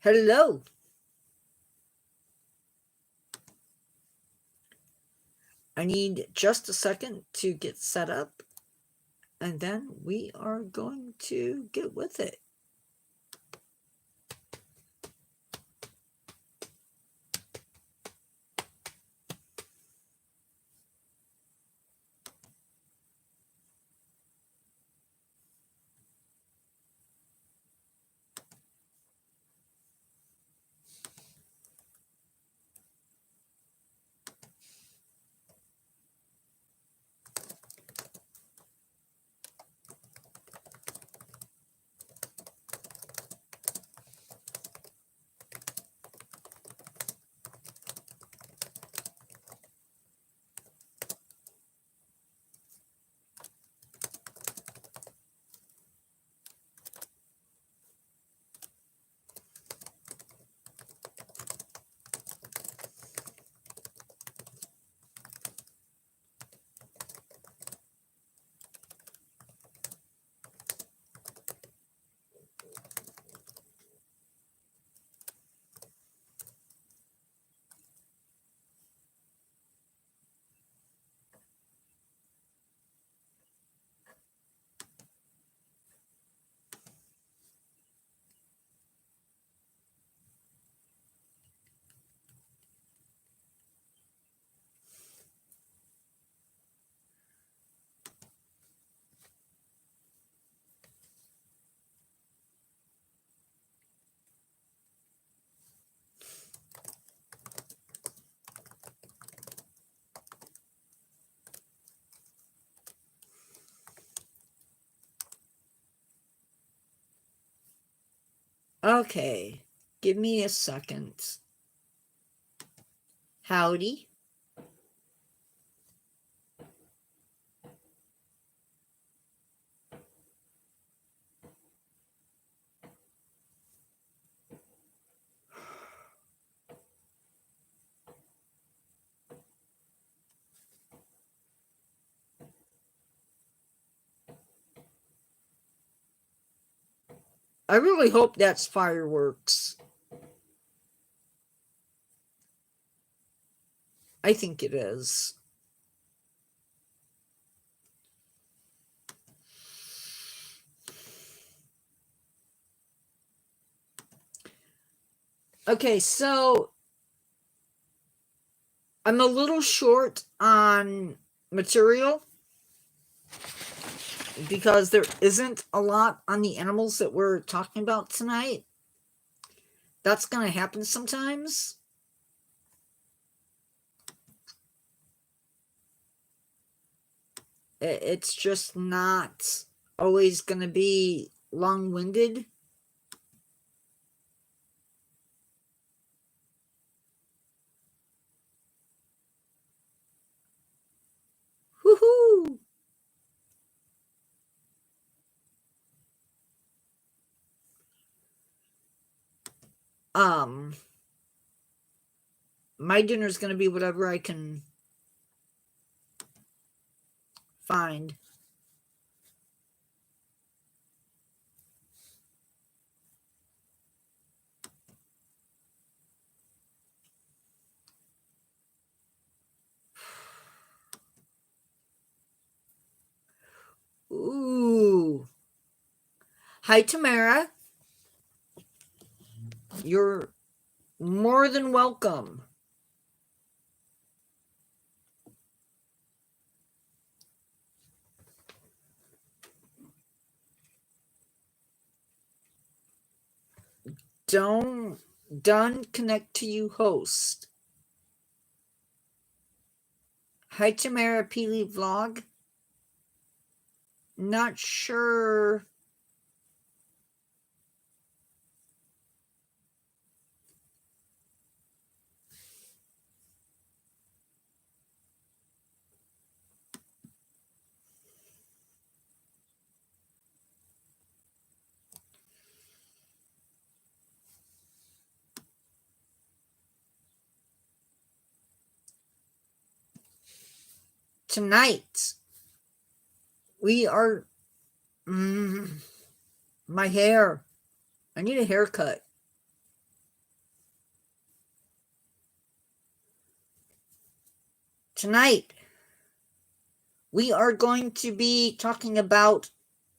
Hello. I need just a second to get set up, and then we are going to get with it. Okay, give me a second. Howdy. I really hope that's fireworks. I think it is. Okay, so I'm a little short on material because there isn't a lot on the animals that we're talking about tonight. That's going to happen sometimes. It's just not always going to be long-winded. Woohoo! My dinner is going to be whatever I can find. Ooh. Hi, Tamara. You're more than welcome. Done connect to you host. Hi, Tamara Peely Vlog. Not sure. Tonight, we are. My hair. I need a haircut. Tonight, we are going to be talking about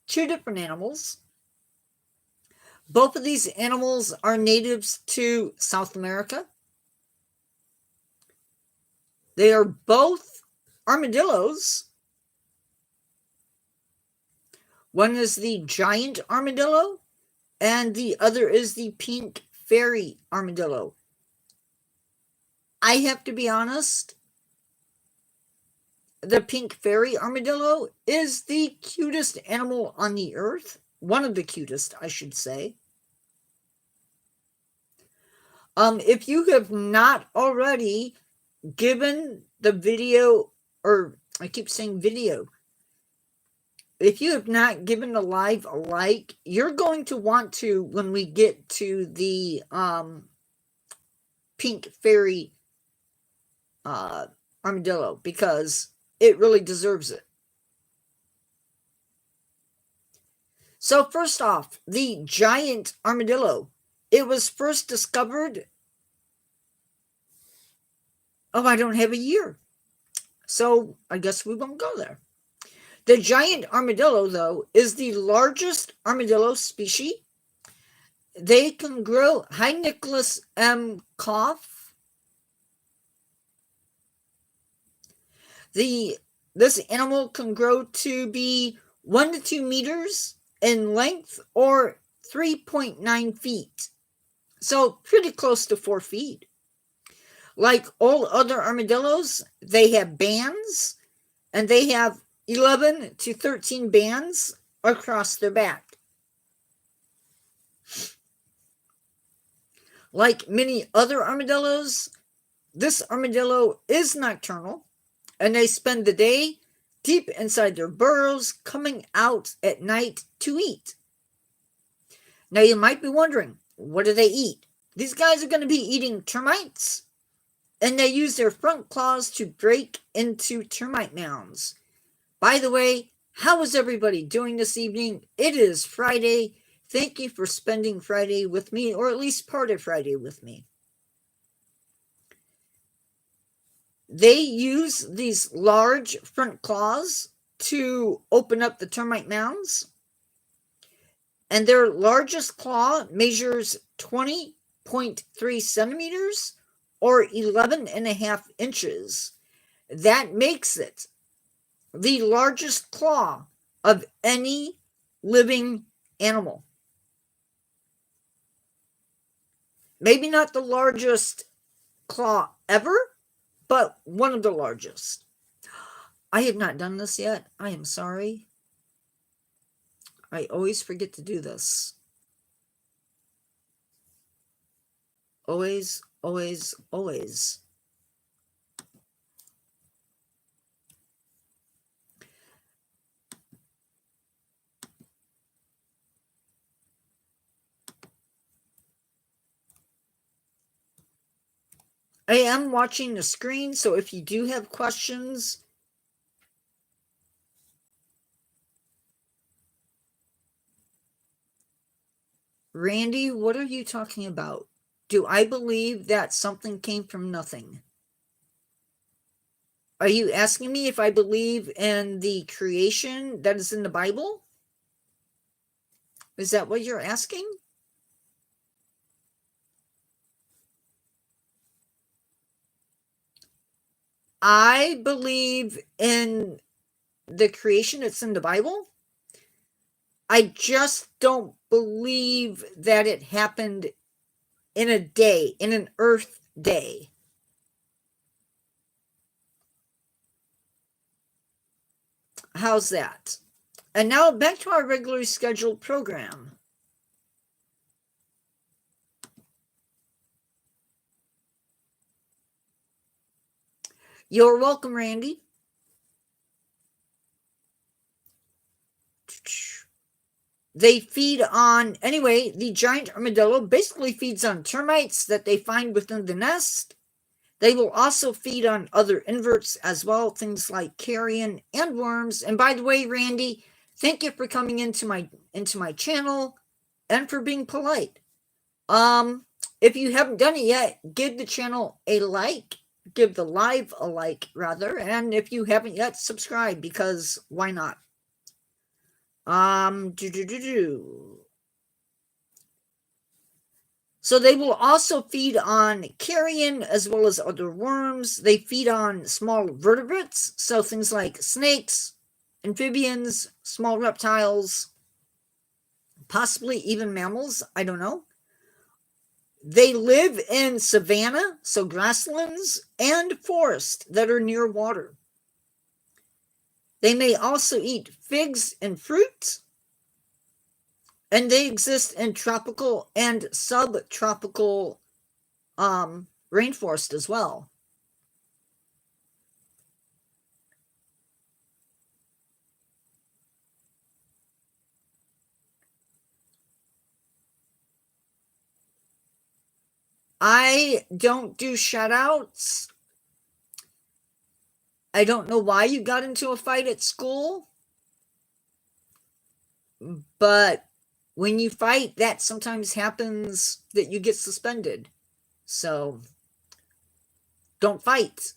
two different animals. Both of these animals are natives to South America. They are both armadillos. One is the giant armadillo, and the other is the pink fairy armadillo. I have to be honest, the pink fairy armadillo is the cutest animal on the earth. One of the cutest, I should say. If you have not already given the video, or I keep saying video, if you have not given the live a like, you're going to want to when we get to the pink fairy armadillo, because it really deserves it. So first off, the giant armadillo. It was first discovered, I don't have a year, so I guess we won't go there. The giant armadillo, though, is the largest armadillo species. They can grow. Hi, Nicholas M. Koff. This animal can grow to be 1 to 2 meters in length, or 3.9 feet. So pretty close to 4 feet. Like all other armadillos, they have bands, and they have 11 to 13 bands across their back. Like many other armadillos, this armadillo is nocturnal, and they spend the day deep inside their burrows, coming out at night to eat. Now you might be wondering, what do they eat? These guys are going to be eating termites, and they use their front claws to break into termite mounds. By the way, how is everybody doing this evening? It is Friday. Thank you for spending Friday with me, or at least part of Friday with me. They use these large front claws to open up the termite mounds, and their largest claw measures 20.3 centimeters, or 11.5 inches. That makes it the largest claw of any living animal. Maybe not the largest claw ever, but one of the largest. I have not done this yet. I am sorry. I always forget to do this. Always, always, always. I am watching the screen, so if you do have questions, Randy, what are you talking about? Do I believe that something came from nothing? Are you asking me if I believe in the creation that is in the Bible? Is that what you're asking? I believe in the creation that's in the Bible. I just don't believe that it happened in a day, in an Earth day. How's that? And now back to our regularly scheduled program. You're welcome, Randy. They feed on, anyway, the giant armadillo basically feeds on termites that they find within the nest. They will also feed on other inverts as well, things like carrion and worms. And by the way, Randy, thank you for coming into my channel and for being polite. If you haven't done it yet, give the channel a like, give the live a like, rather. And if you haven't yet, subscribe, because why not? So they will also feed on carrion as well as other worms. They feed on small vertebrates, so things like snakes, amphibians, small reptiles, possibly even mammals. I don't know. They live in savanna, so grasslands, and forest that are near water. They may also eat figs and fruit, and they exist in tropical and subtropical rainforest as well. I don't do shout outs. I don't know why you got into a fight at school, but when you fight, that sometimes happens that you get suspended. So don't fight.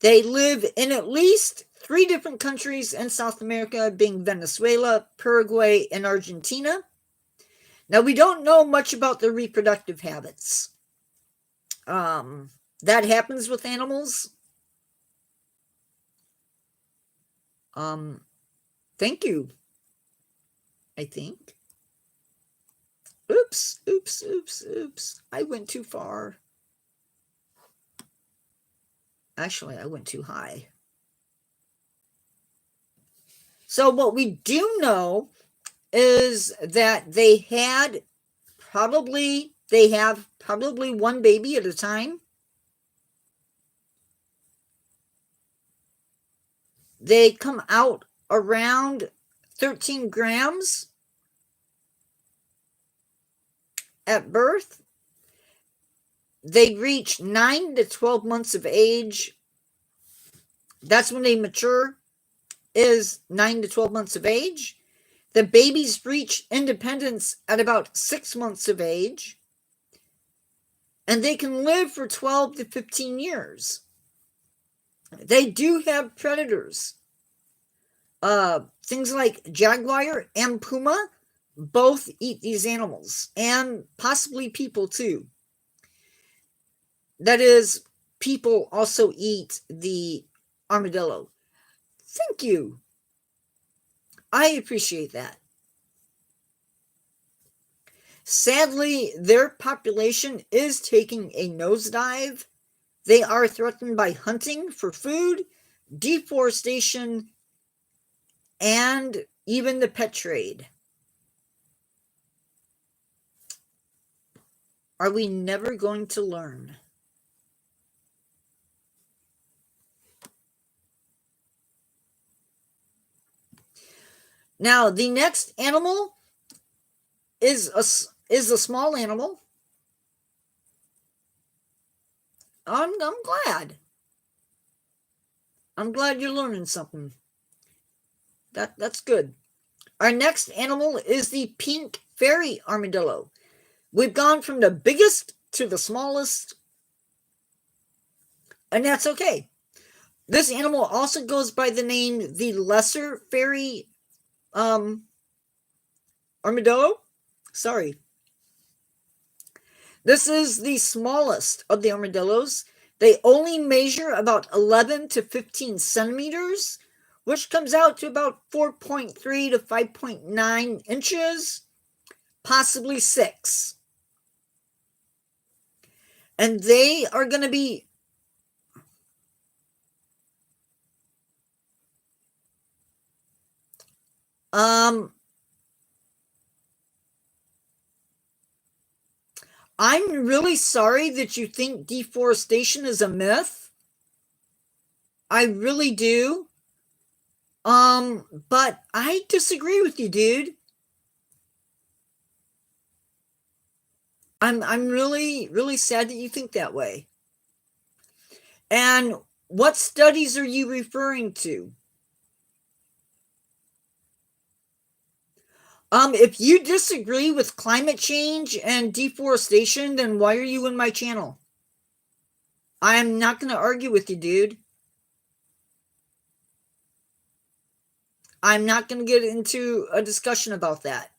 They live in at least 3 different countries in South America, being Venezuela, Paraguay, and Argentina. Now, we don't know much about their reproductive habits. That happens with animals. Thank you. I think. Oops. I went too far. Actually, I went too high. So what we do know is that they have probably one baby at a time. They come out around 13 grams at birth. They reach 9 to 12 months of age. That's when they mature, is 9 to 12 months of age. The babies reach independence at about 6 months of age. And they can live for 12 to 15 years. They do have predators. Things like jaguar and puma both eat these animals, and possibly people too. That is, people also eat the armadillo. Thank you. I appreciate that. Sadly, their population is taking a nosedive. They are threatened by hunting for food, deforestation, and even the pet trade. Are we never going to learn? Now, the next animal is a small animal. I'm glad. I'm glad you're learning something. That's good. Our next animal is the pink fairy armadillo. We've gone from the biggest to the smallest, and that's okay. This animal also goes by the name the lesser fairy armadillo. Sorry. This is the smallest of the armadillos. They only measure about 11 to 15 centimeters, which comes out to about 4.3 to 5.9 inches, possibly 6. And they are going to be I'm really sorry that you think deforestation is a myth. I really do. But I disagree with you, dude. I'm really, really sad that you think that way. And what studies are you referring to? If you disagree with climate change and deforestation, then why are you in my channel? I am not going to argue with you, dude. I'm not going to get into a discussion about that.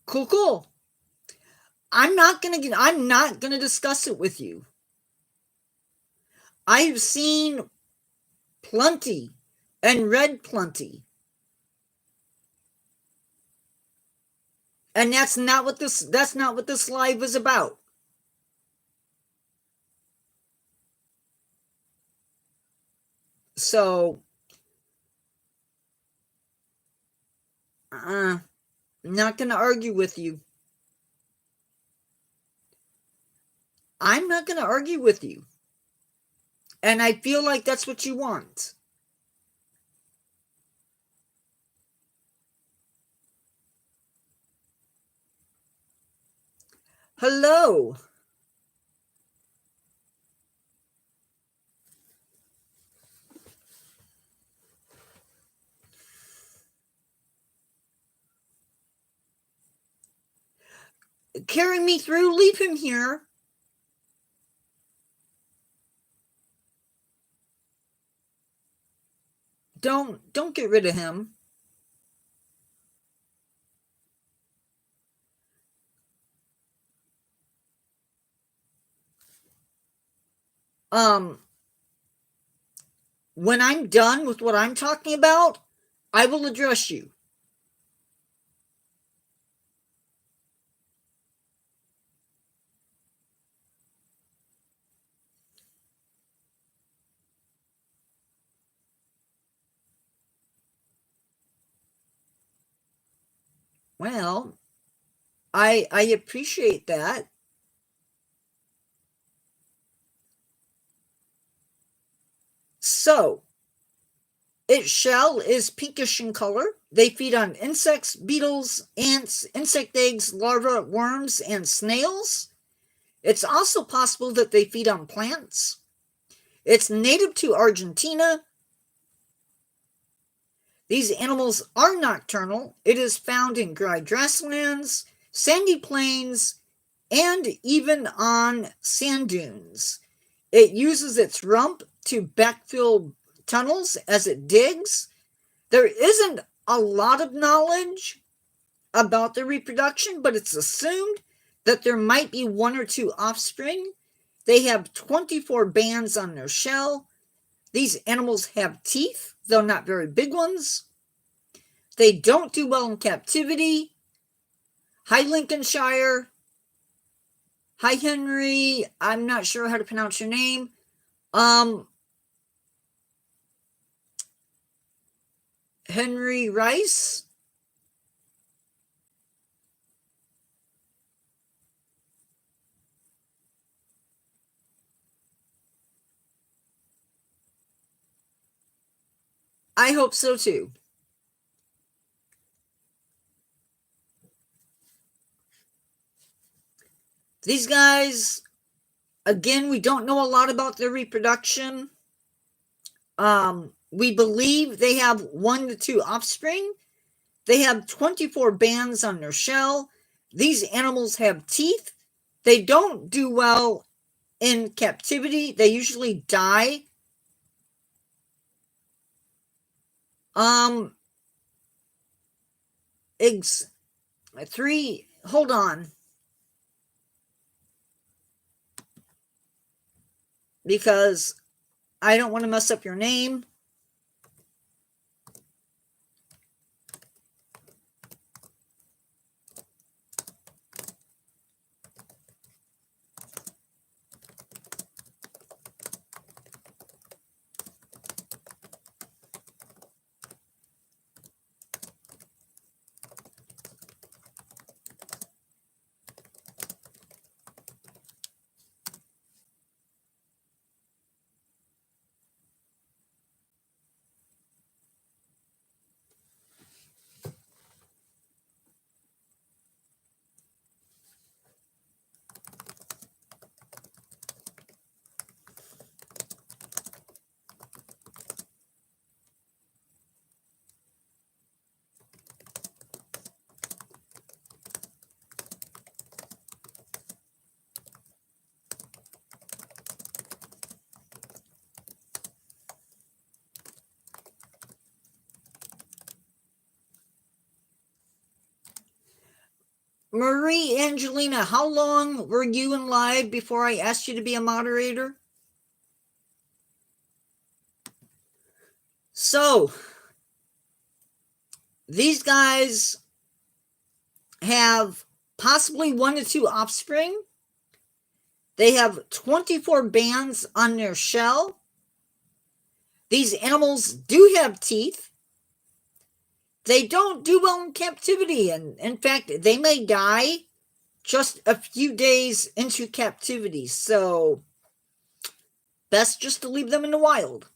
Cool. I'm not going to discuss it with you. I've seen plenty and read plenty. And that's not what this live is about. So I'm not going to argue with you. I'm not going to argue with you. And I feel like that's what you want. Hello. Carry me through, leave him here. Don't get rid of him. When I'm done with what I'm talking about, I will address you. Well, I appreciate that. So, its shell is pinkish in color. They feed on insects, beetles, ants, insect eggs, larvae, worms, and snails. It's also possible that they feed on plants. It's native to Argentina. These animals are nocturnal. It is found in dry grasslands, sandy plains, and even on sand dunes. It uses its rump to backfill tunnels as it digs. There isn't a lot of knowledge about their reproduction, but it's assumed that there might be one or two offspring. They have 24 bands on their shell. These animals have teeth, though not very big ones. They don't do well in captivity. Hi, Lincolnshire. Hi, Henry. I'm not sure how to pronounce your name. Henry Rice. I hope so too. These guys, again, we don't know a lot about their reproduction. We believe they have 1 to 2 offspring. They have 24 bands on their shell. These animals have teeth. They don't do well in captivity. They usually die. Hold on. Because I don't want to mess up your name. Marie Angelina, how long were you in live before I asked you to be a moderator? So, these guys have possibly 1 to 2 offspring. They have 24 bands on their shell. These animals do have teeth. They don't do well in captivity, and in fact, they may die just a few days into captivity, so best just to leave them in the wild.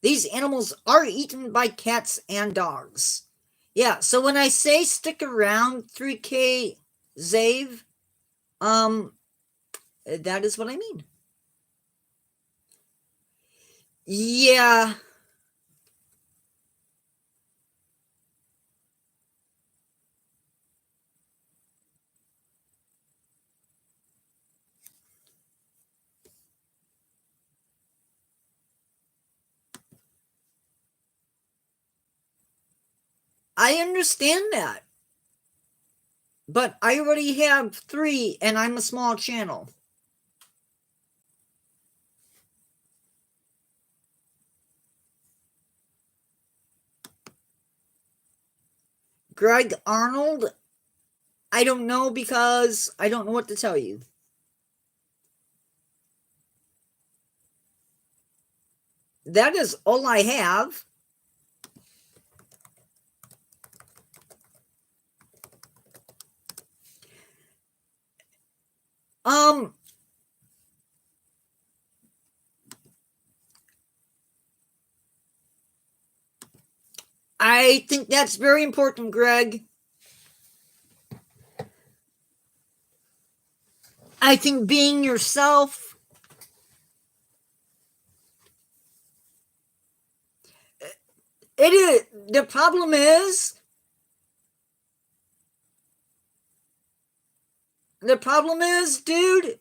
These animals are eaten by cats and dogs. Yeah, so when I say stick around 3K Zave, that is what I mean. Yeah. I understand that. But I already have 3 and I'm a small channel. Greg Arnold, I don't know because I don't know what to tell you. That is all I have. I think that's very important, Greg. I think being yourself, it is. The problem is, dude,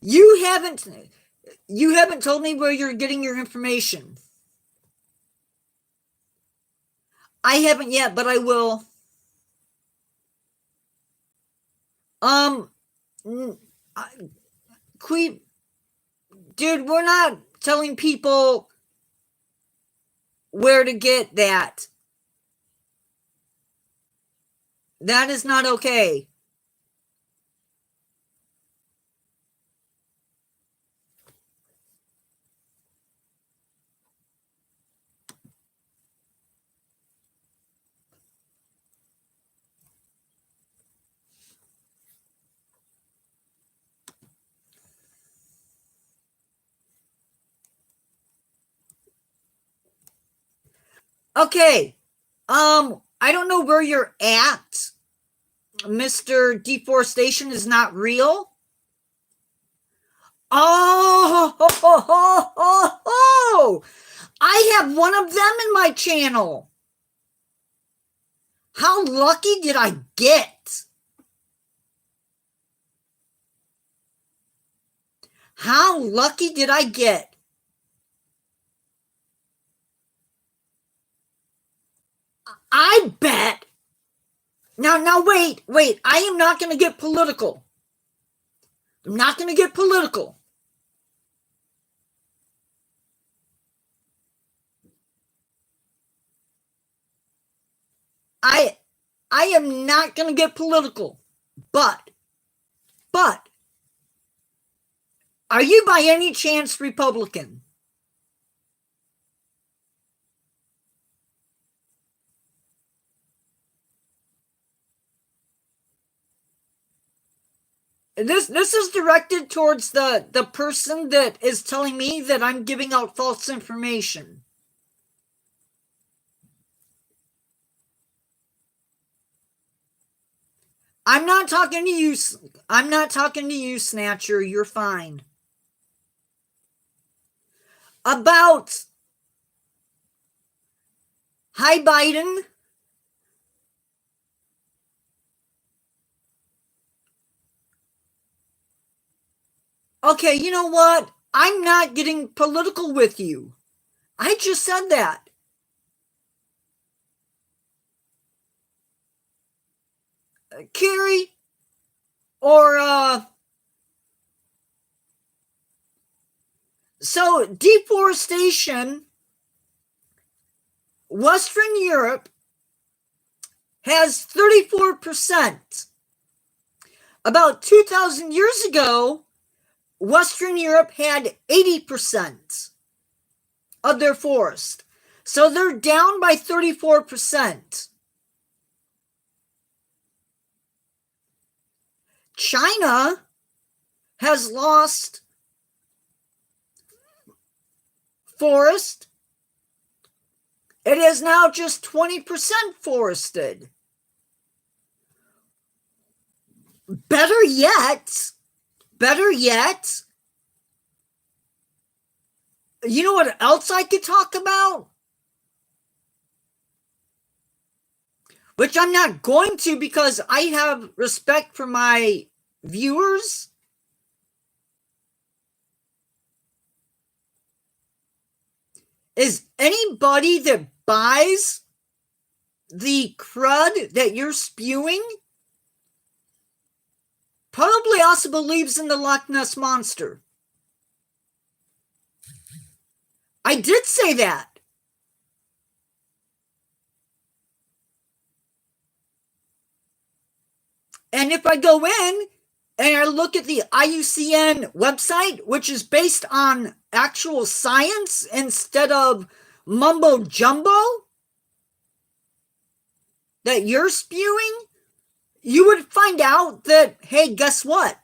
you haven't told me where you're getting your information. I haven't yet, but I will. Dude, we're not telling people where to get that. That is not okay. Okay. I don't know where you're at. Mr. Deforestation is not real. Oh, I have one of them in my channel. How lucky did I get? How lucky did I get? I bet. Now, wait. I am not going to get political. I'm not going to get political. I am not going to get political. But, are you by any chance Republican? This is directed towards the person that is telling me that I'm giving out false information. I'm not talking to you. I'm not talking to you, Snatcher. You're fine. About hi, Biden. Okay, you know what? I'm not getting political with you. I just said that. Carrie, or so deforestation, Western Europe has 34%. About 2,000 years ago, Western Europe had 80% of their forest. So they're down by 34%. China has lost forest. It is now just 20% forested. Better yet, you know what else I could talk about? Which I'm not going to because I have respect for my viewers. Is anybody that buys the crud that you're spewing probably also believes in the Loch Ness Monster? I did say that. And if I go in and I look at the IUCN website, which is based on actual science instead of mumbo jumbo that you're spewing, you would find out that, hey, guess what?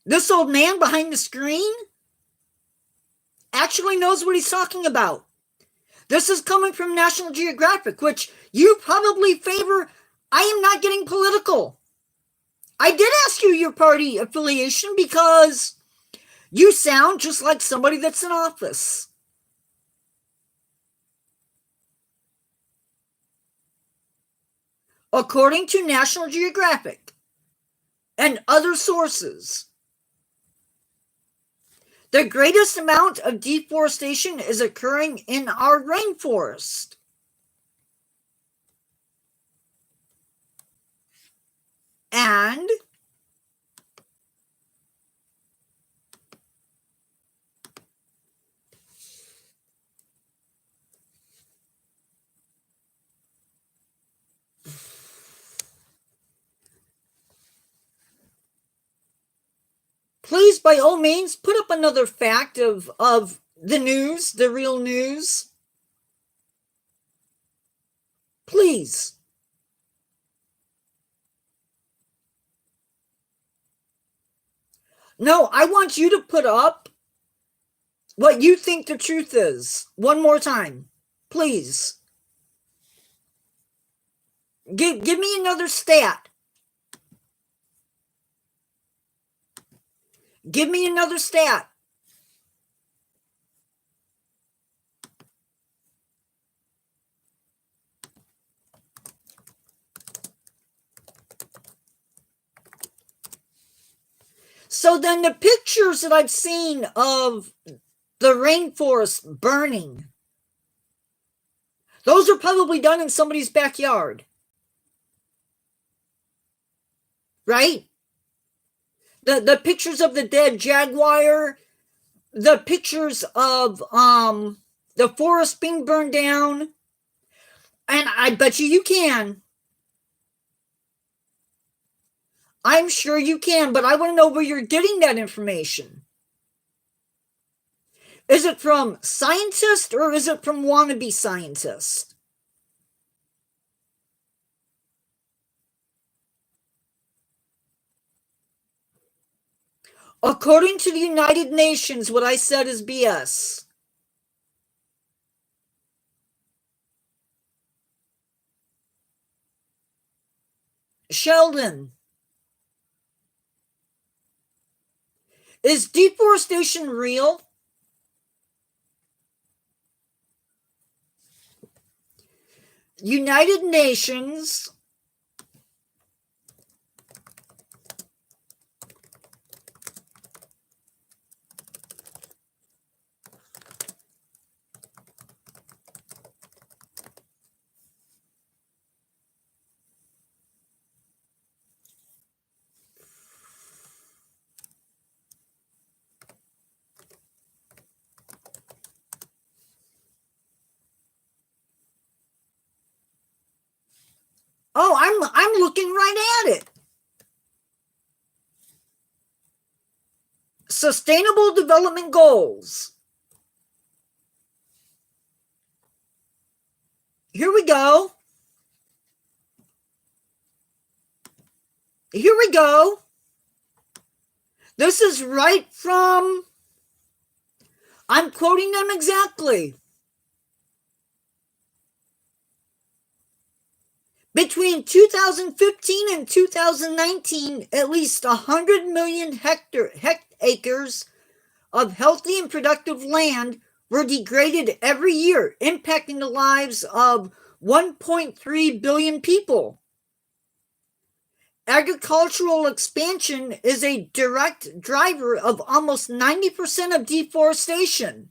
This old man behind the screen actually knows what he's talking about. This is coming from National Geographic, which you probably favor. I am not getting political. I did ask you your party affiliation because you sound just like somebody that's in office. According to National Geographic and other sources, the greatest amount of deforestation is occurring in our rainforest. And please, by all means, put up another fact of the news, the real news. Please. No, I want you to put up what you think the truth is. One more time. Please. Give me another stat. Give me another stat. So then the pictures that I've seen of the rainforest burning, those are probably done in somebody's backyard. Right? The pictures of the dead jaguar, the pictures of the forest being burned down, and I bet you can. I'm sure you can, but I want to know where you're getting that information. Is it from scientists or is it from wannabe scientists? According to the United Nations, what I said is BS. Sheldon, is deforestation real? United Nations I'm looking right at it. Sustainable Development Goals. Here we go. Here we go. This is right from, I'm quoting them exactly. Between 2015 and 2019, at least 100 million acres of healthy and productive land were degraded every year, impacting the lives of 1.3 billion people. Agricultural expansion is a direct driver of almost 90% of deforestation.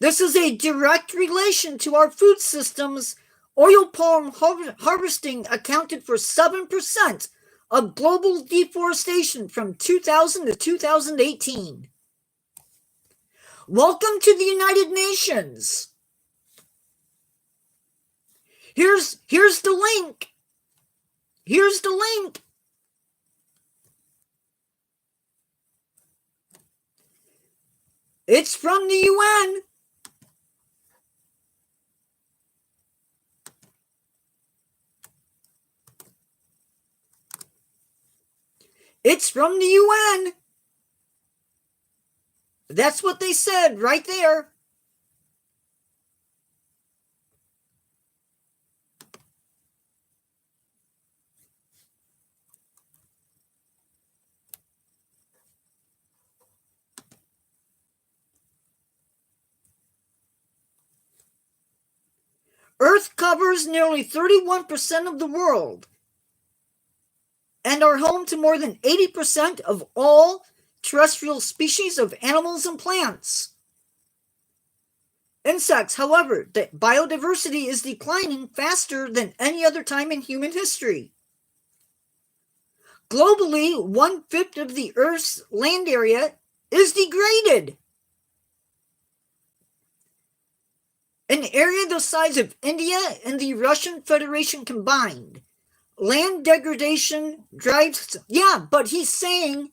This is a direct relation to our food systems. Oil palm harvesting accounted for 7% of global deforestation from 2000 to 2018. Welcome to the United Nations. Here's the link. Here's the link. It's from the UN. It's from the UN. That's what they said right there. Earth covers nearly 31% of the world and are home to more than 80% of all terrestrial species of animals and plants. Insects, however, the biodiversity is declining faster than any other time in human history. Globally, 1/5 of the Earth's land area is degraded. An area the size of India and the Russian Federation combined. Land degradation drives, but he's saying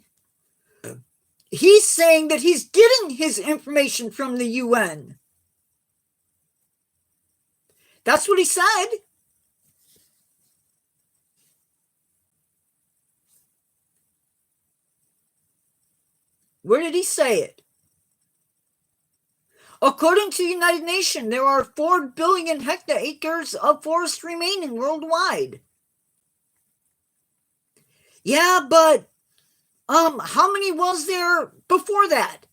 that he's getting his information from the UN. That's what he said. Where did he say it? According to the United Nations, there are 4 billion hectares of forest remaining worldwide. Yeah, but how many was there before that?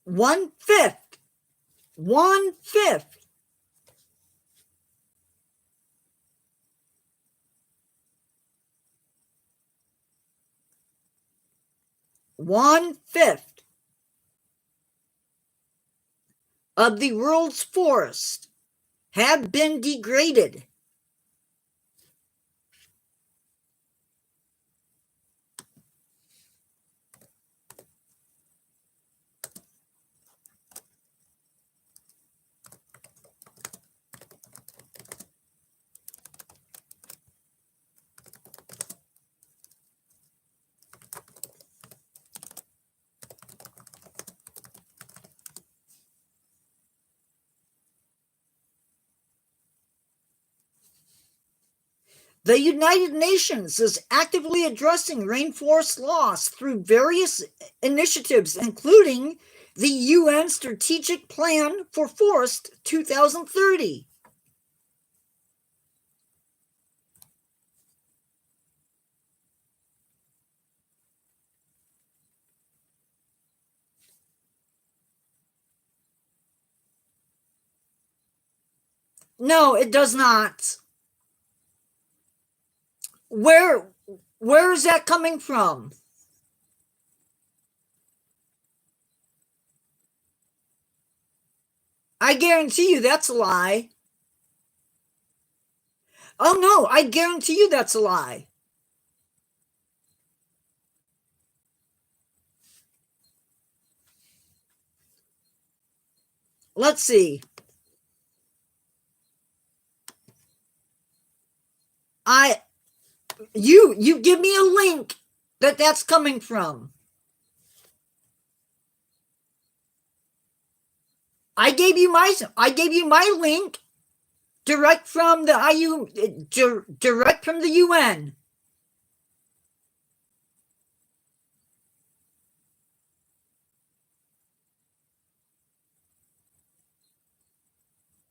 One-fifth. One-fifth. One-fifth of the world's forests have been degraded. The United Nations is actively addressing rainforest loss through various initiatives, including the UN Strategic Plan for Forest 2030. No, it does not. Where Where is that coming from? I guarantee you that's a lie. Oh no, I guarantee you that's a lie. Let's see. You give me a link that's coming from. I gave you my link direct from the direct from the UN.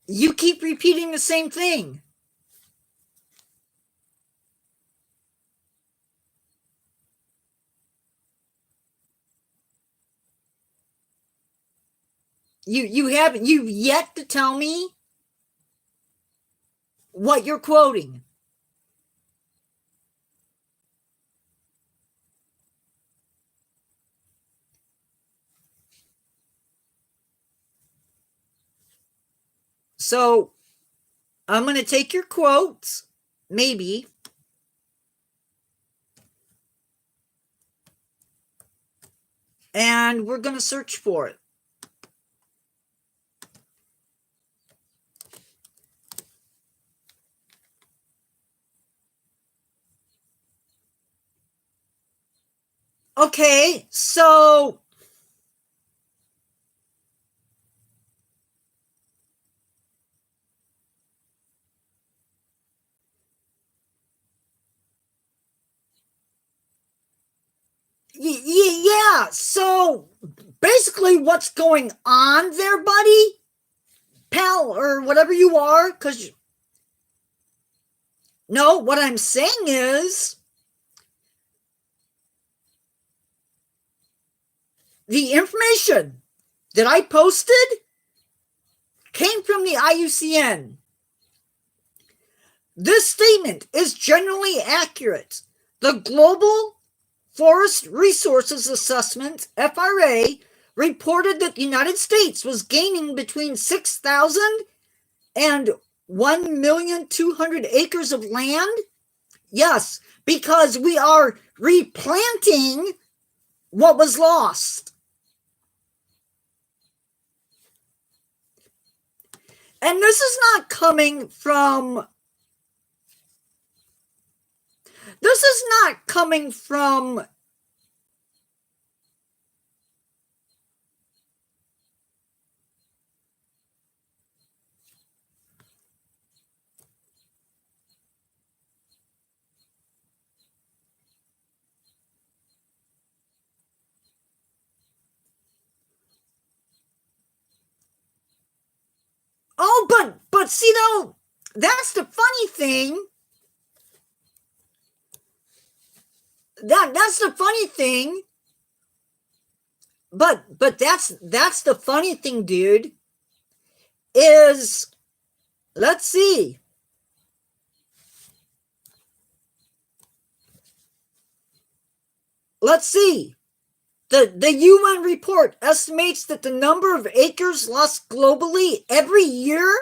You keep repeating the same thing. You've yet to tell me what you're quoting. So I'm going to take your quotes, maybe, and we're going to search for it. Okay, so yeah, so basically what's going on there, buddy, pal, or whatever you are, because no, what I'm saying is the information that I posted came from the IUCN. This statement is generally accurate. The Global Forest Resources Assessment, FRA, reported that the United States was gaining between 6,000 and 1,200,000 acres of land. Yes, because we are replanting what was lost. And this is not coming from oh, but see though, that's the funny thing. That's the funny thing. But that's the funny thing, dude. Is let's see. Let's see. The UN report estimates that the number of acres lost globally every year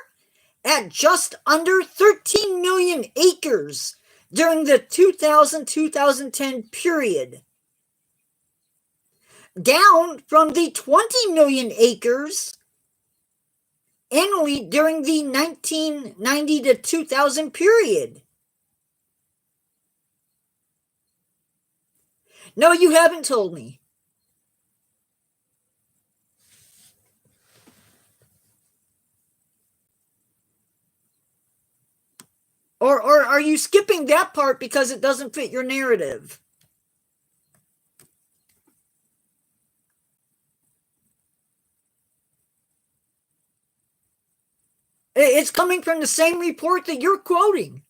at just under 13 million acres during the 2000-2010 period, down from the 20 million acres annually during the 1990 to 2000 period. No, you haven't told me. Or are you skipping that part because it doesn't fit your narrative? It's coming from the same report that you're quoting.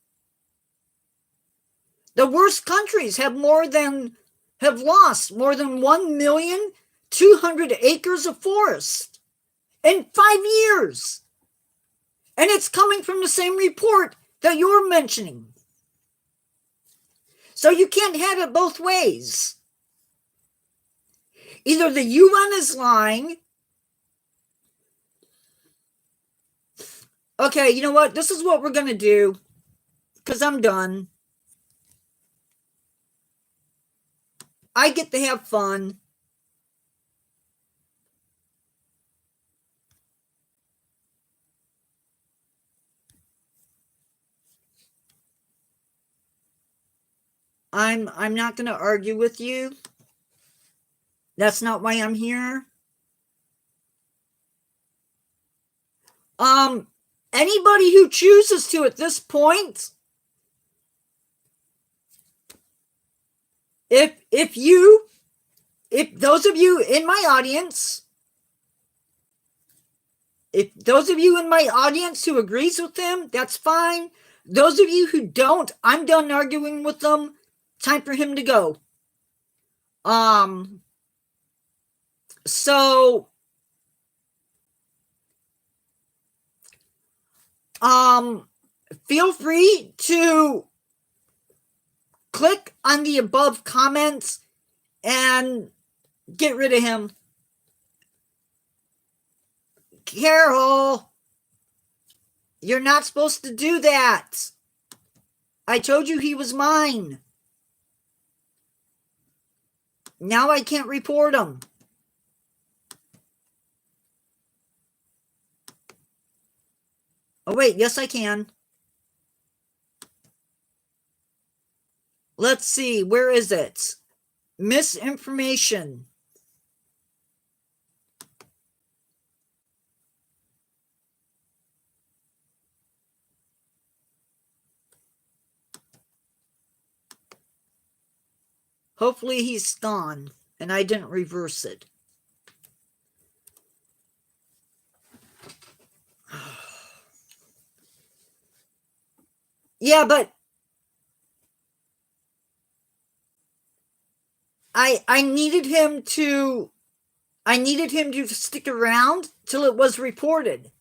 The worst countries have lost more than 1,200,000 acres of forest in 5 years. And it's coming from the same report that you're mentioning. So you can't have it both ways. Either the UN is lying. Okay, you know what? This is what we're going to do, because I'm done. I get to have fun. I'm not going to argue with you. That's not why I'm here. Anybody who chooses to at this point, if those of you in my audience, if those of you in my audience who agrees with him, that's fine. Those of you who don't, I'm done arguing with them. Time for him to go. So feel free to click on the above comments and get rid of him. Carol, you're not supposed to do that. I told you he was mine. Now I can't report him. Oh, wait, yes, I can. Let's see, where is it? Misinformation. Hopefully he's gone and I didn't reverse it. Yeah, but I needed him to stick around till it was reported.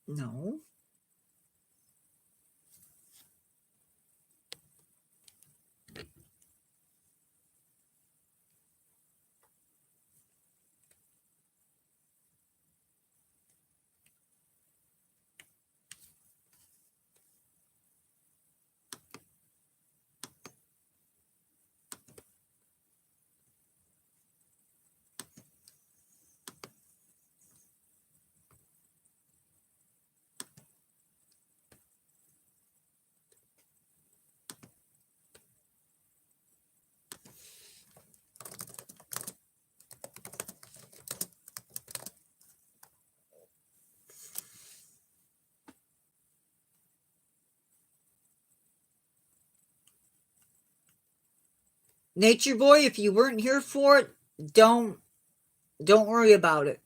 No. Nature Boy, if you weren't here for it, don't worry about it.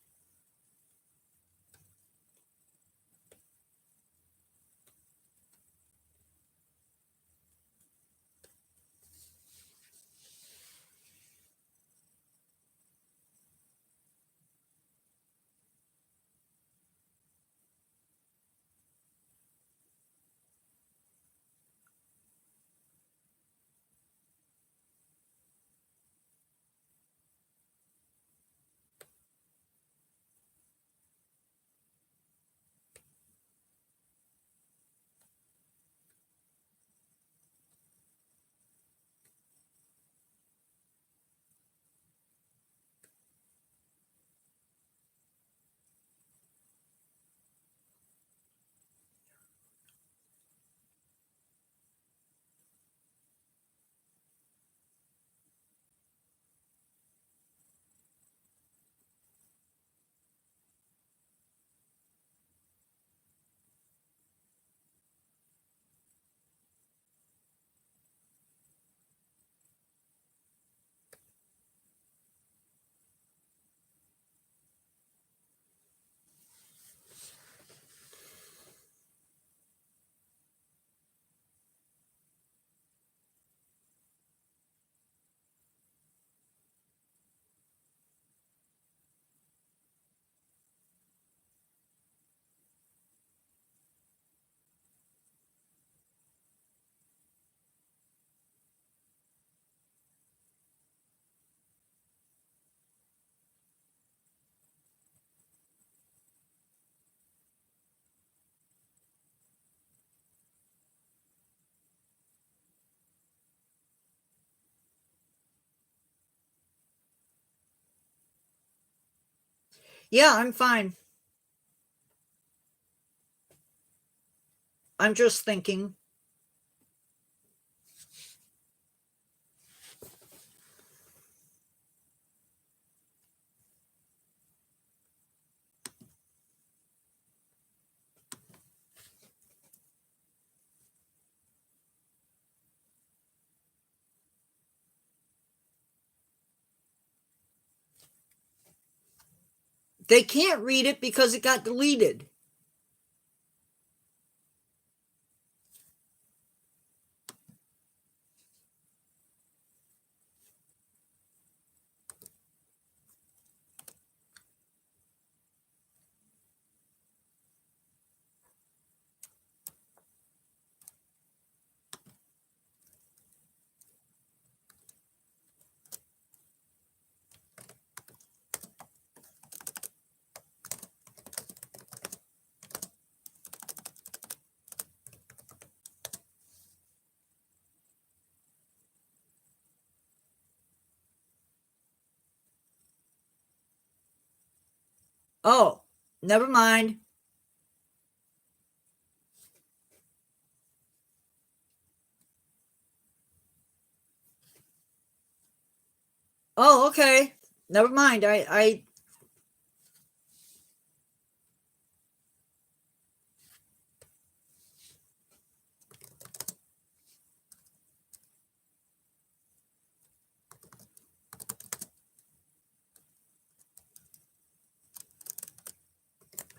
Yeah, I'm fine. I'm just thinking. They can't read it because it got deleted. Oh, never mind. Oh, okay. Never mind.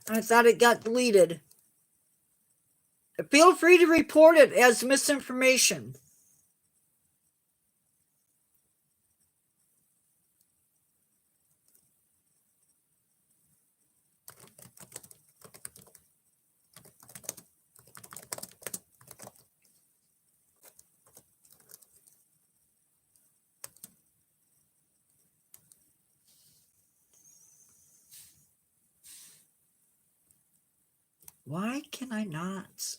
I thought it got deleted. Feel free to report it as misinformation. Why can I not?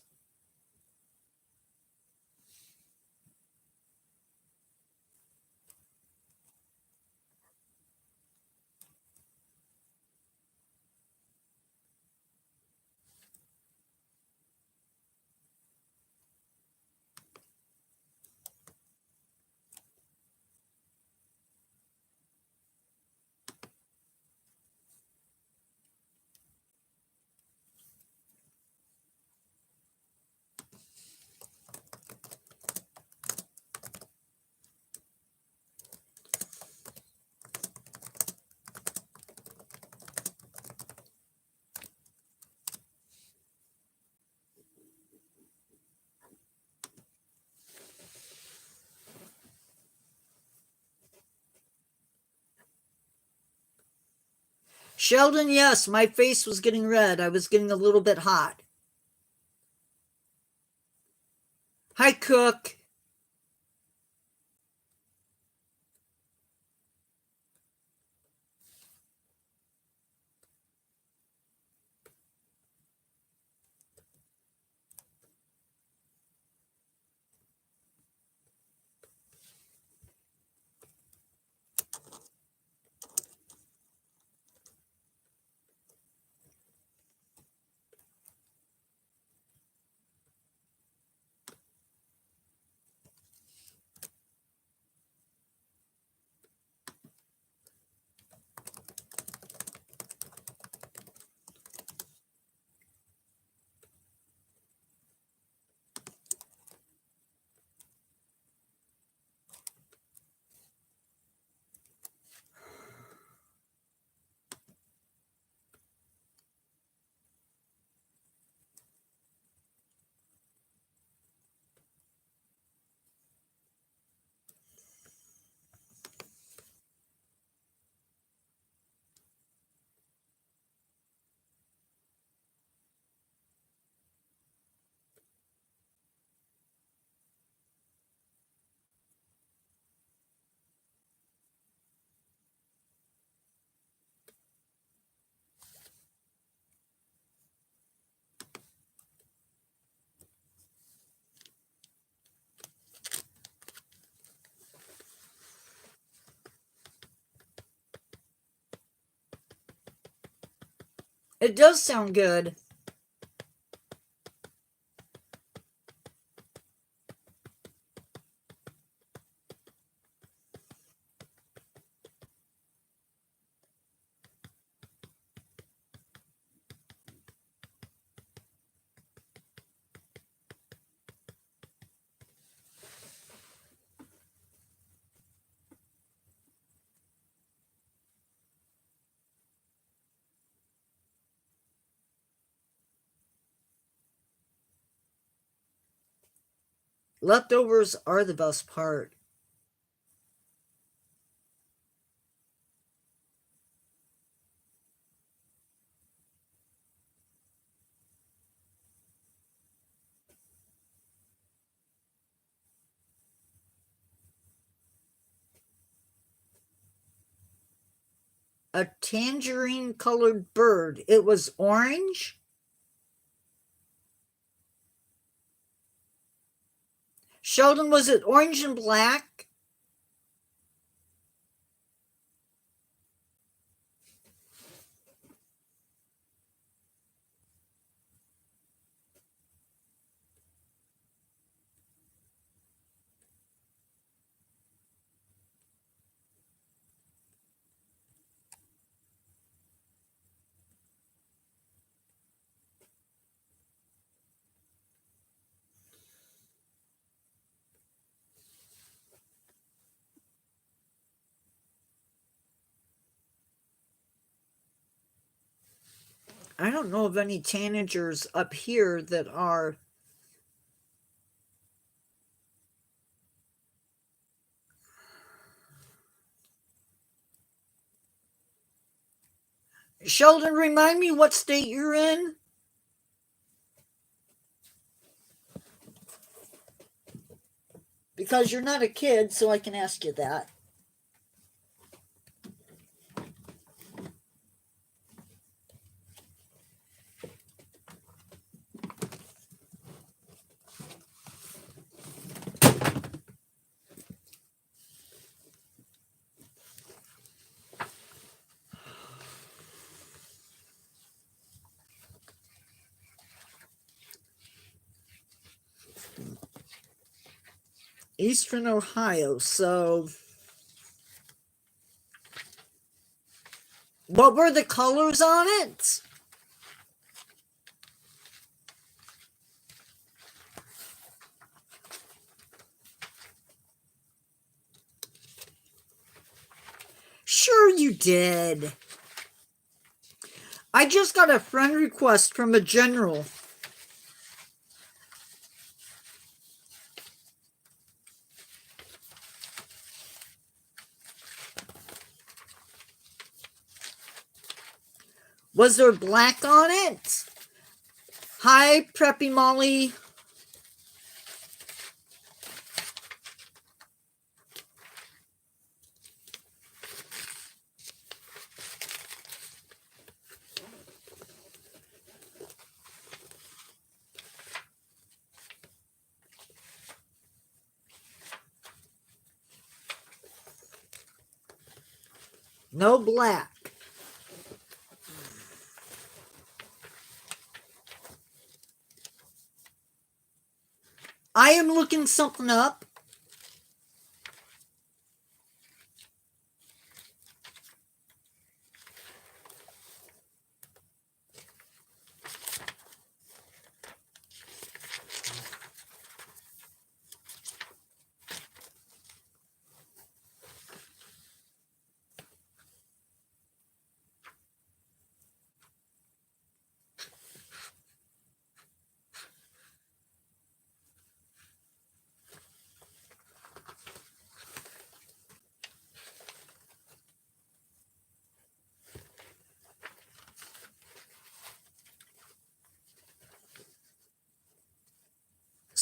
Sheldon, yes, my face was getting red. I was getting a little bit hot. Hi, Cook. It does sound good. Leftovers are the best part. A tangerine colored bird. It was orange. Sheldon, was it orange and black? I don't know of any tanagers up here that are. Sheldon, remind me what state you're in? Because you're not a kid, so I can ask you that. Eastern Ohio. So, what were the colors on it? Sure, you did. I just got a friend request from a general. Was there black on it? Hi, Preppy Molly. No black. I am looking something up.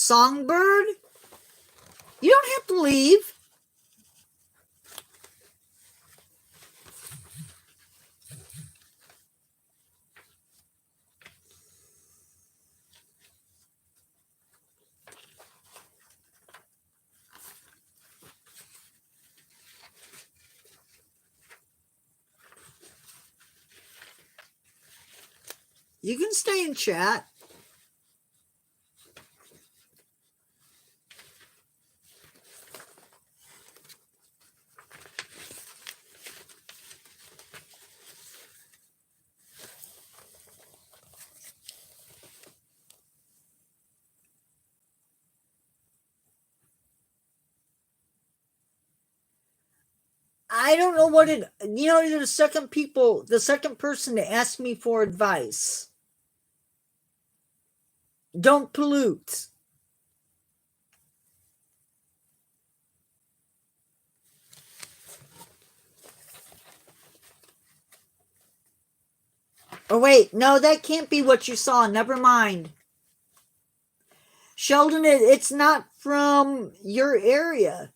Songbird? You don't have to leave. You can stay in chat. I don't know what it, you're the second person to ask me for advice. Don't pollute. Oh, wait, no, that can't be what you saw. Never mind. Sheldon, it's not from your area.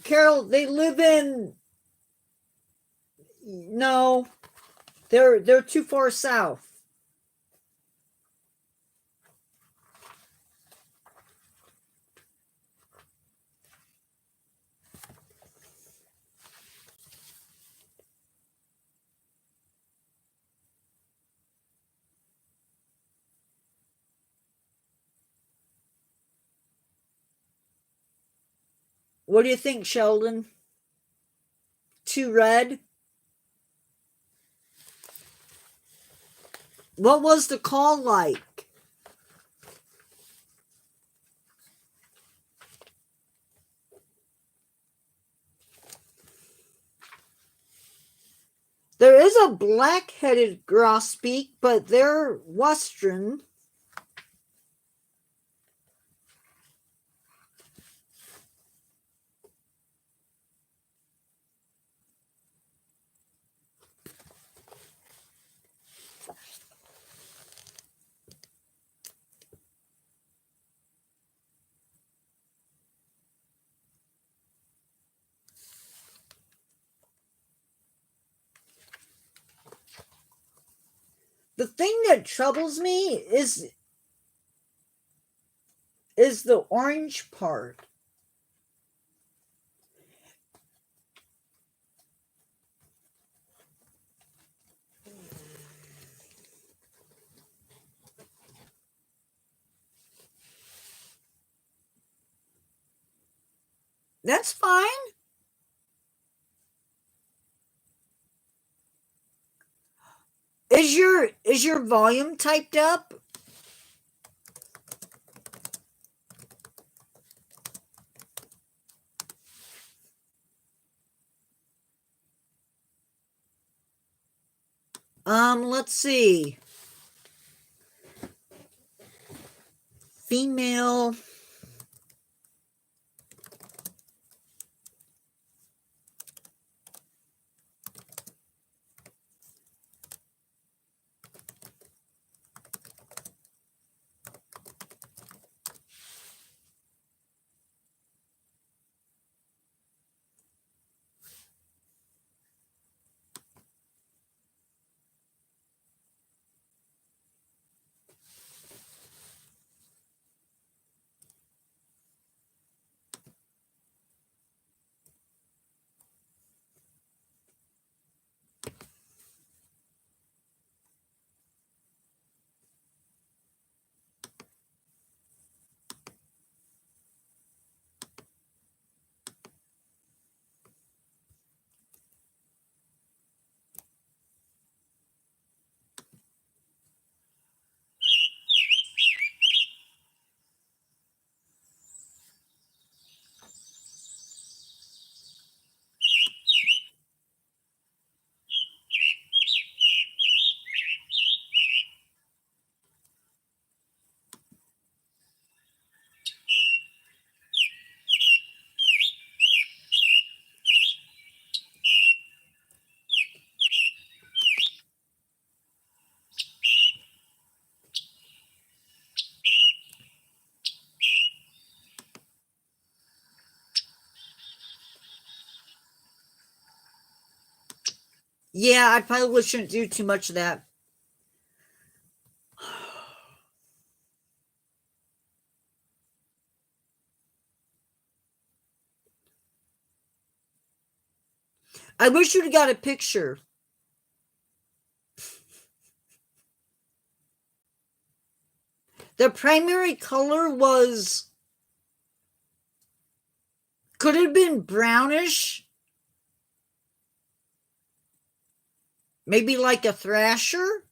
Carol, they live in... No, they're too far south. What do you think, Sheldon? Too red? What was the call like? There is a black-headed grosbeak, but they're western. The thing that troubles me is the orange part. That's fine. Is your volume typed up? Let's see. Female. Yeah, I probably shouldn't do too much of that. I wish you'd have got a picture. The primary color was, could it have been brownish? Maybe like a thrasher?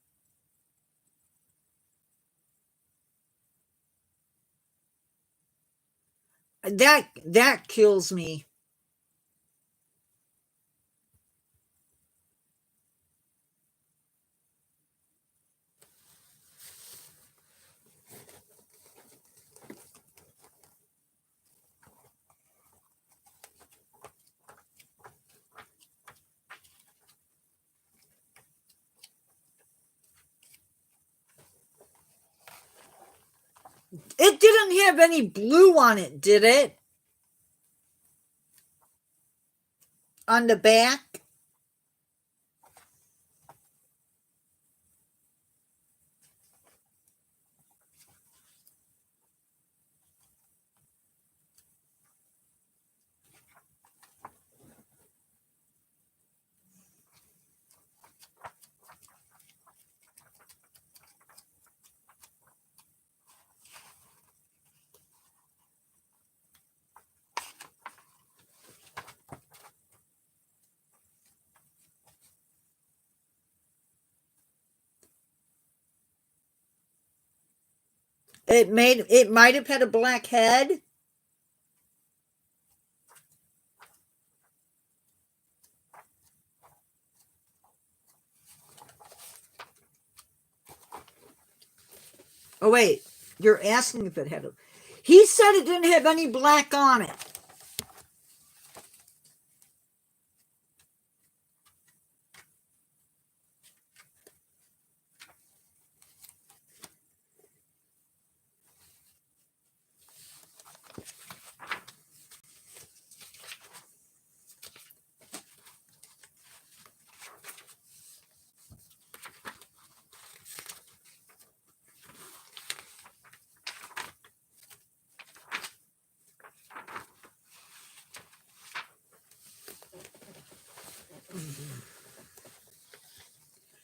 That kills me. It didn't have any blue on it, did it? On the back? It might have had a black head. Oh wait, you're asking if it had a. He said it didn't have any black on it.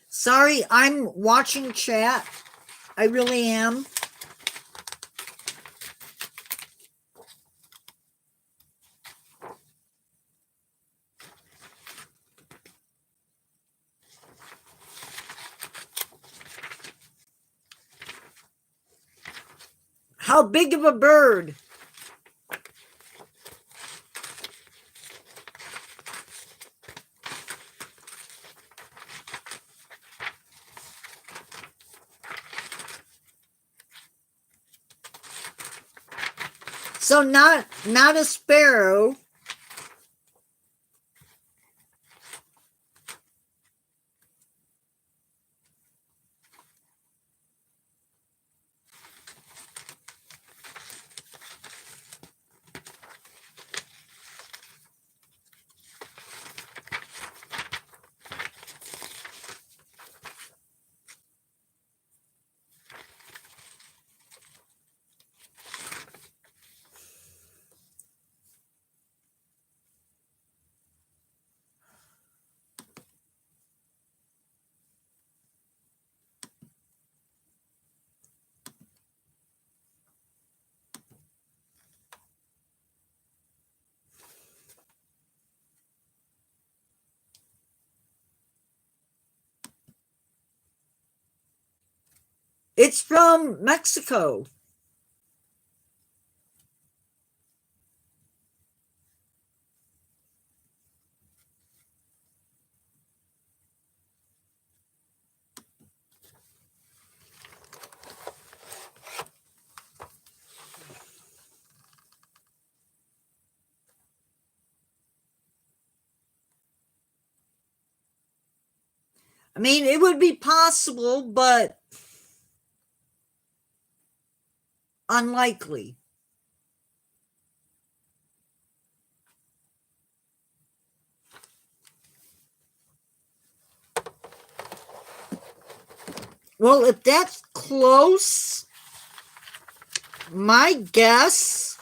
Sorry, I'm watching chat. I really am. How big of a bird? So not a sparrow. It's from Mexico. I mean, it would be possible, but unlikely. Well, if that's close, my guess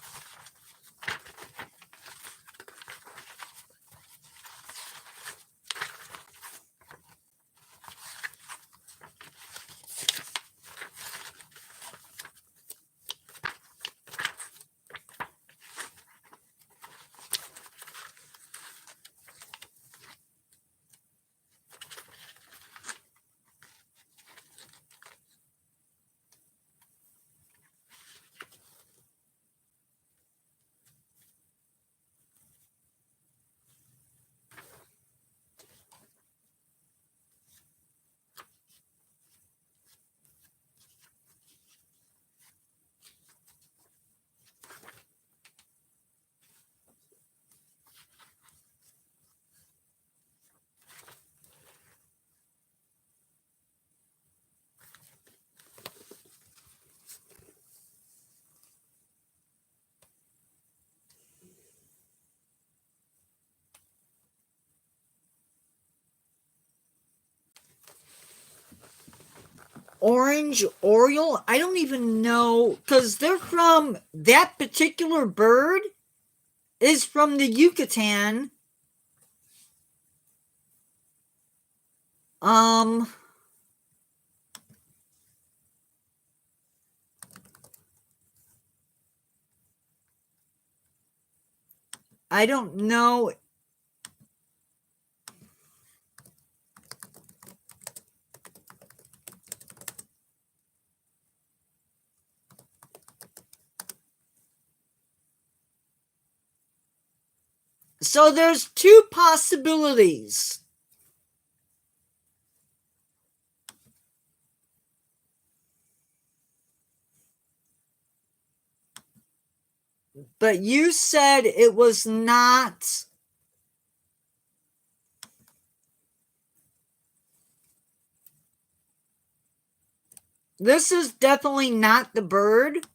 orange oriole, I don't even know, because they're from, that particular bird is from the Yucatan. I don't know. So there's two possibilities. But you said it was not. This is definitely not the bird.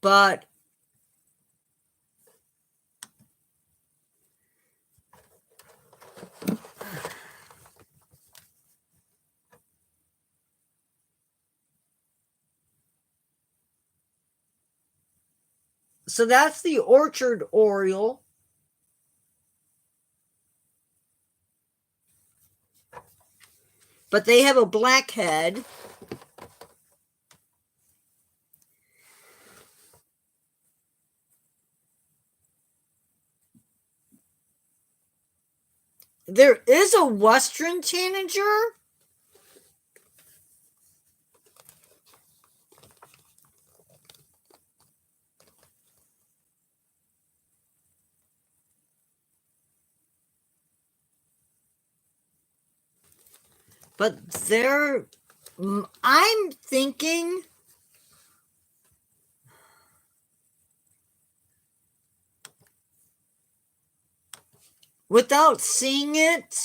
But so that's the orchard oriole. But they have a black head. There is a western tanager. But I'm thinking without seeing it,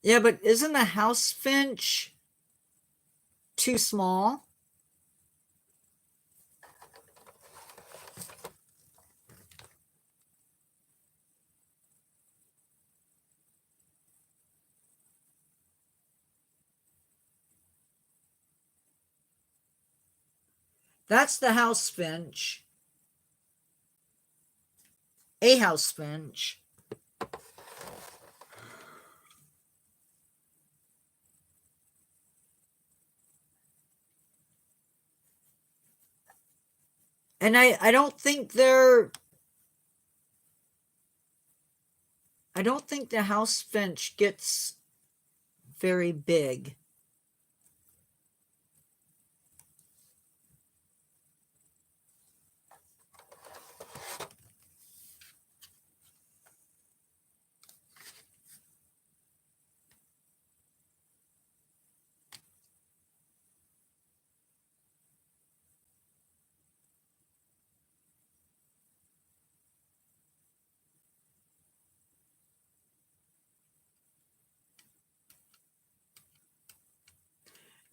yeah, but isn't a house finch too small? That's the house finch. A house finch. And I don't think the house finch gets very big.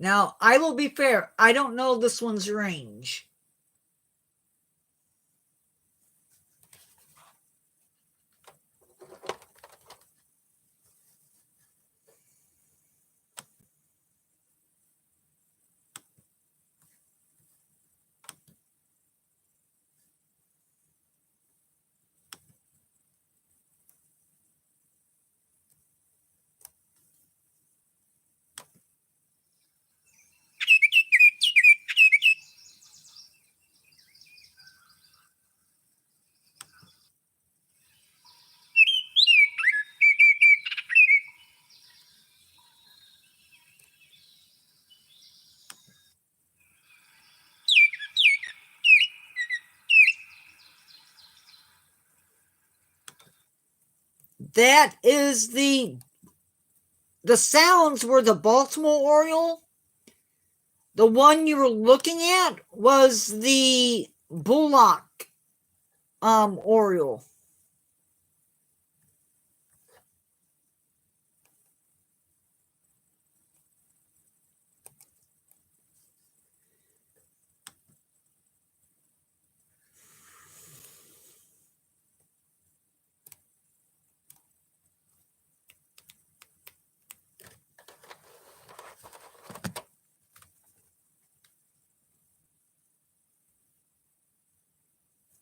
Now, I will be fair. I don't know this one's range. That is the sounds were the Baltimore Oriole. The one you were looking at was the Bullock Oriole.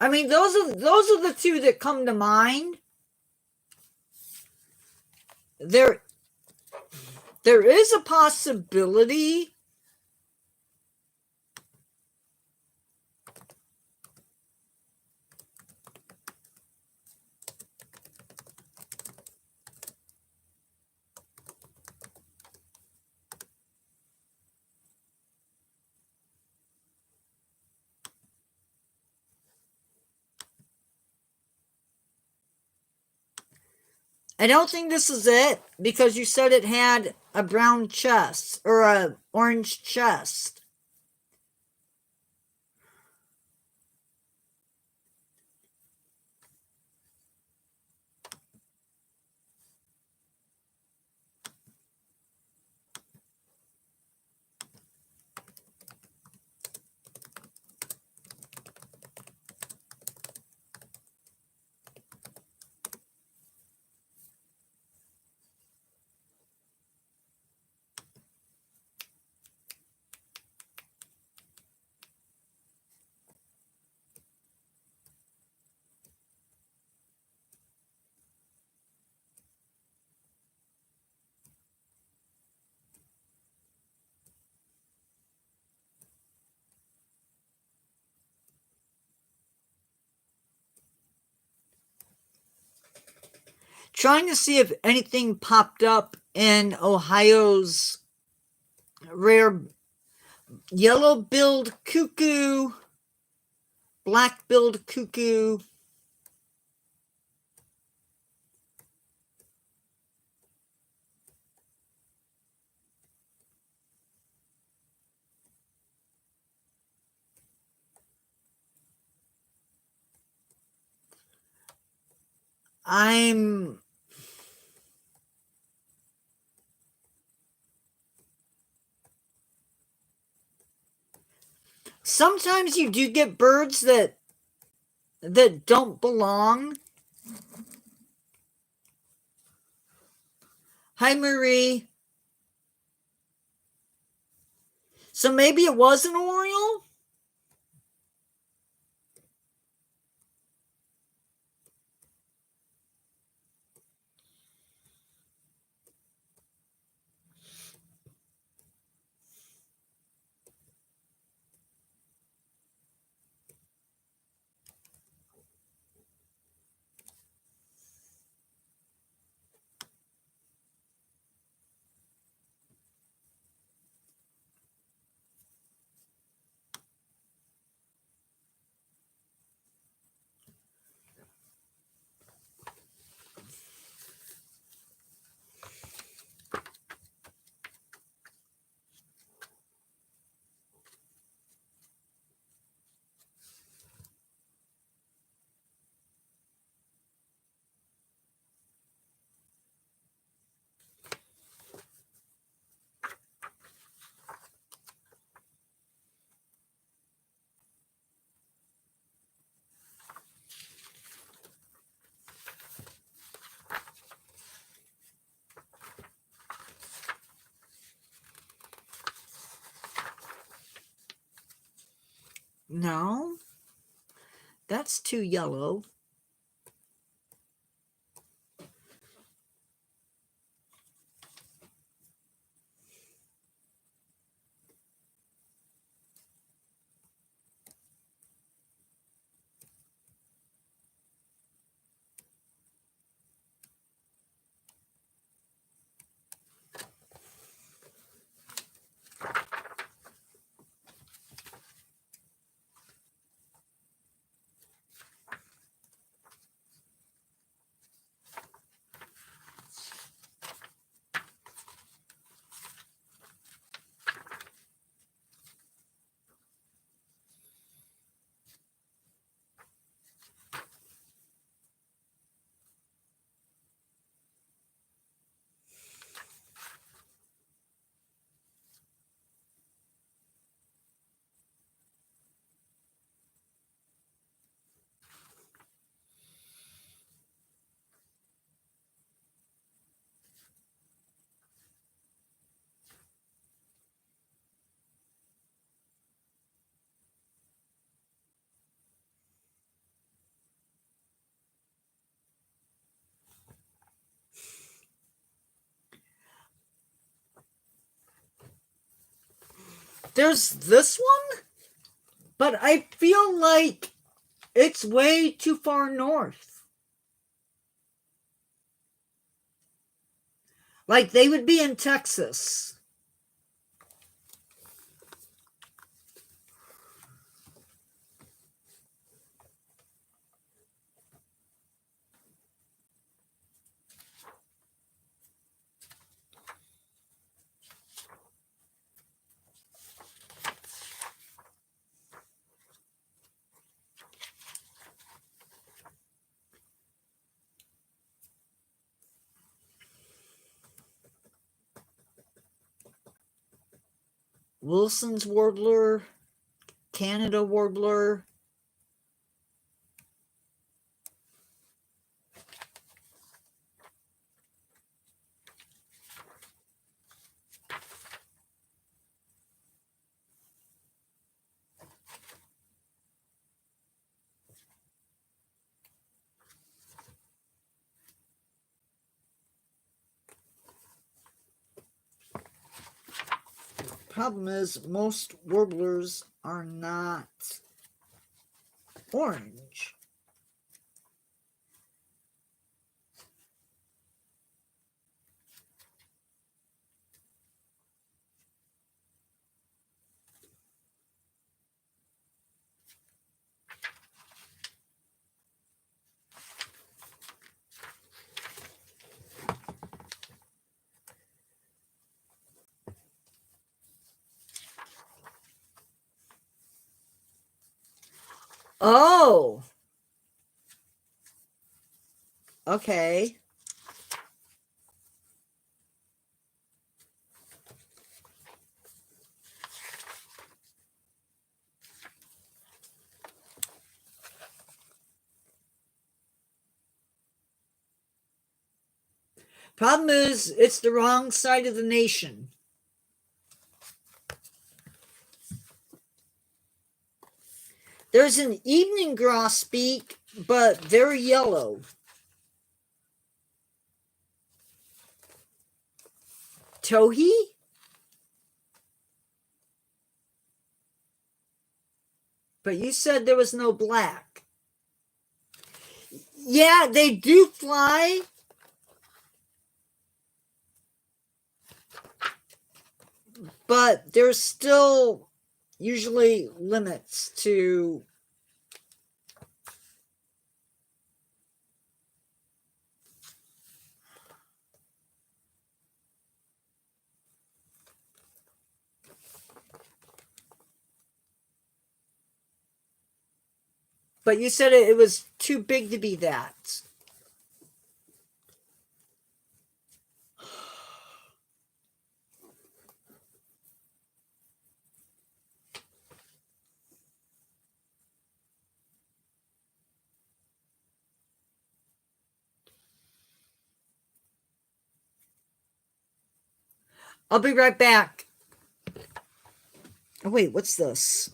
I mean, those are the two that come to mind. There is a possibility I don't think this is it because you said it had a brown chest or a orange chest. Trying to see if anything popped up in Ohio's rare yellow-billed cuckoo, black-billed cuckoo. Sometimes you do get birds that don't belong. Hi, Marie. So maybe it was an Oriole? No, that's too yellow. There's this one, but I feel like it's way too far north. Like they would be in Texas. Wilson's warbler, Canada warbler. Problem is, most warblers are not orange. Oh, okay. Problem is, it's the wrong side of the nation. There's an evening grosbeak, but they're yellow. Towhee? But you said there was no black. Yeah, they do fly. But there's still usually limits to. But you said it was too big to be that. I'll be right back. Oh, wait, what's this?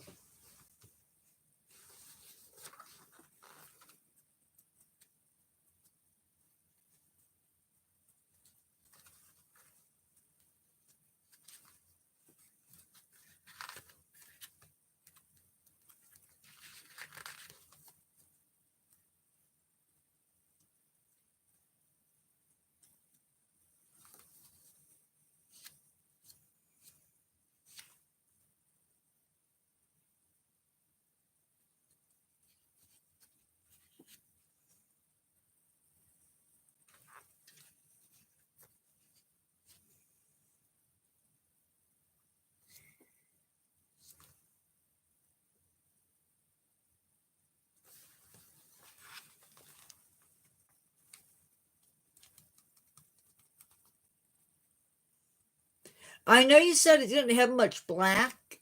I know you said it didn't have much black.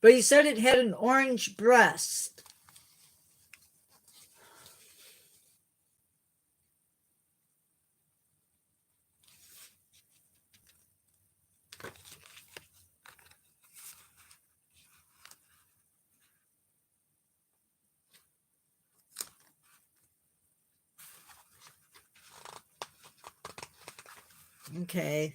But you said it had an orange breast. Okay.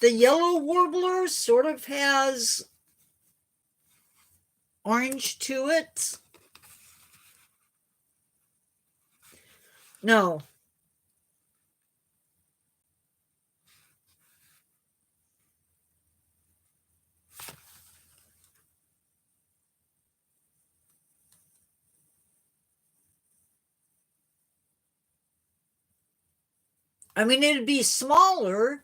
The yellow warbler sort of has orange to it. No. I mean, it'd be smaller.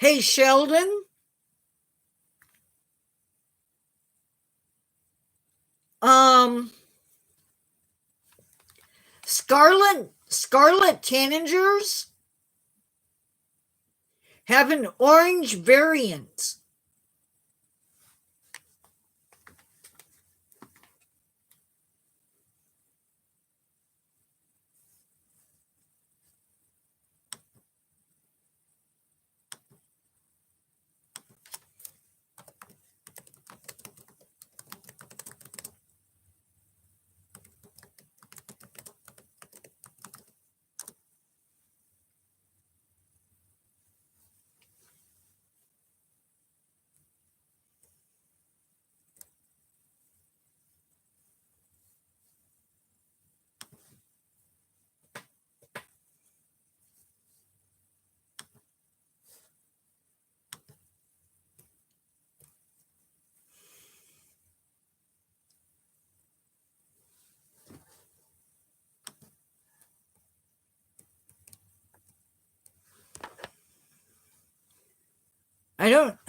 Hey, Sheldon. Um, Scarlet Tanagers have an orange variant.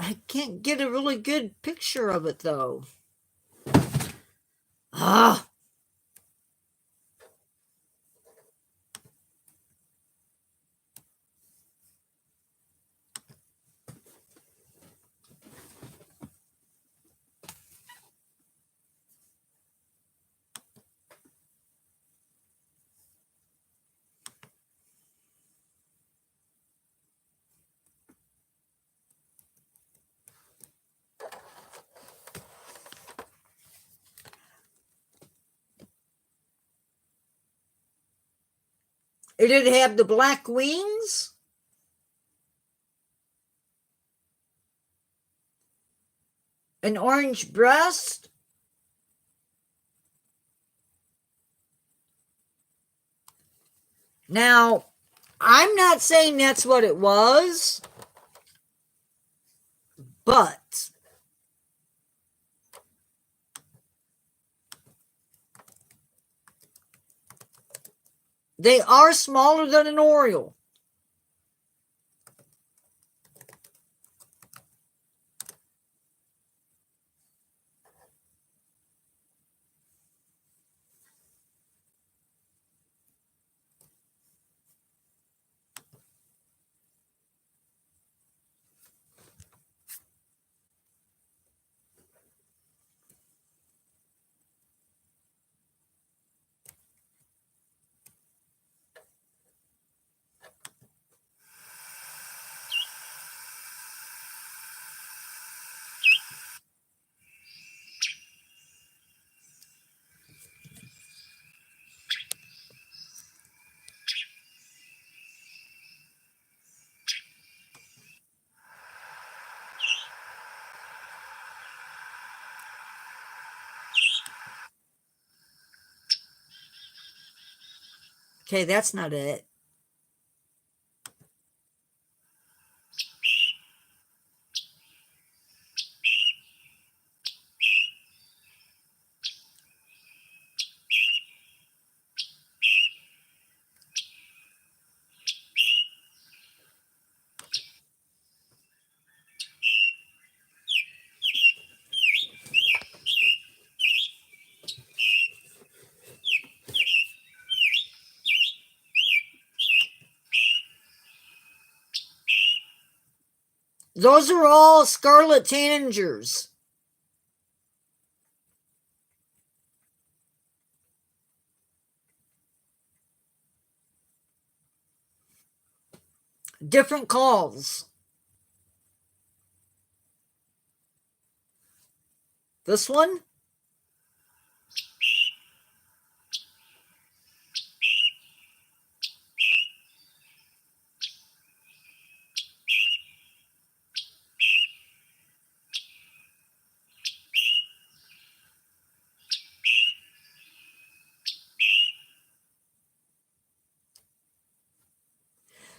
I can't get a really good picture of it though. Ah, it did have the black wings, an orange breast, Now, I'm not saying that's what it was, but they are smaller than an oriole. Okay, that's not it. Those are all scarlet tanagers. Different calls. This one?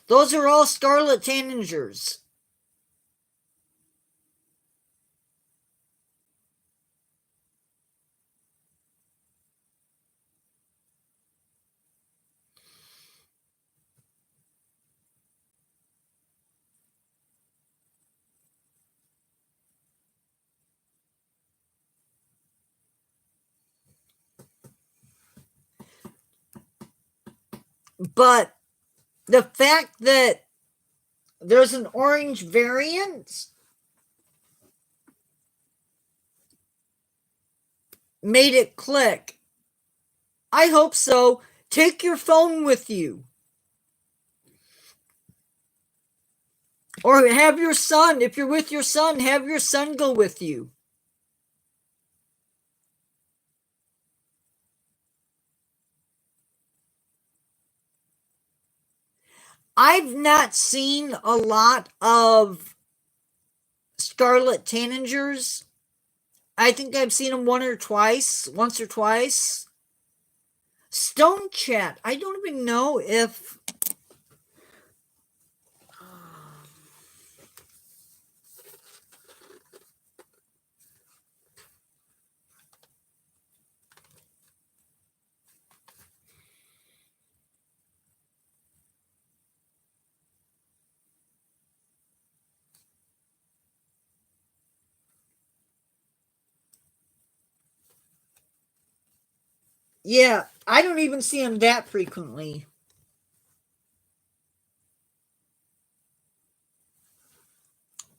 Those are all scarlet tanagers. But the fact that there's an orange variant made it click. I hope so. Take your phone with you. Or have your son, if you're with your son, have your son go with you. I've not seen a lot of scarlet tanagers. I think I've seen them once or twice. Stone chat. I don't even know if. Yeah, I don't even see them that frequently.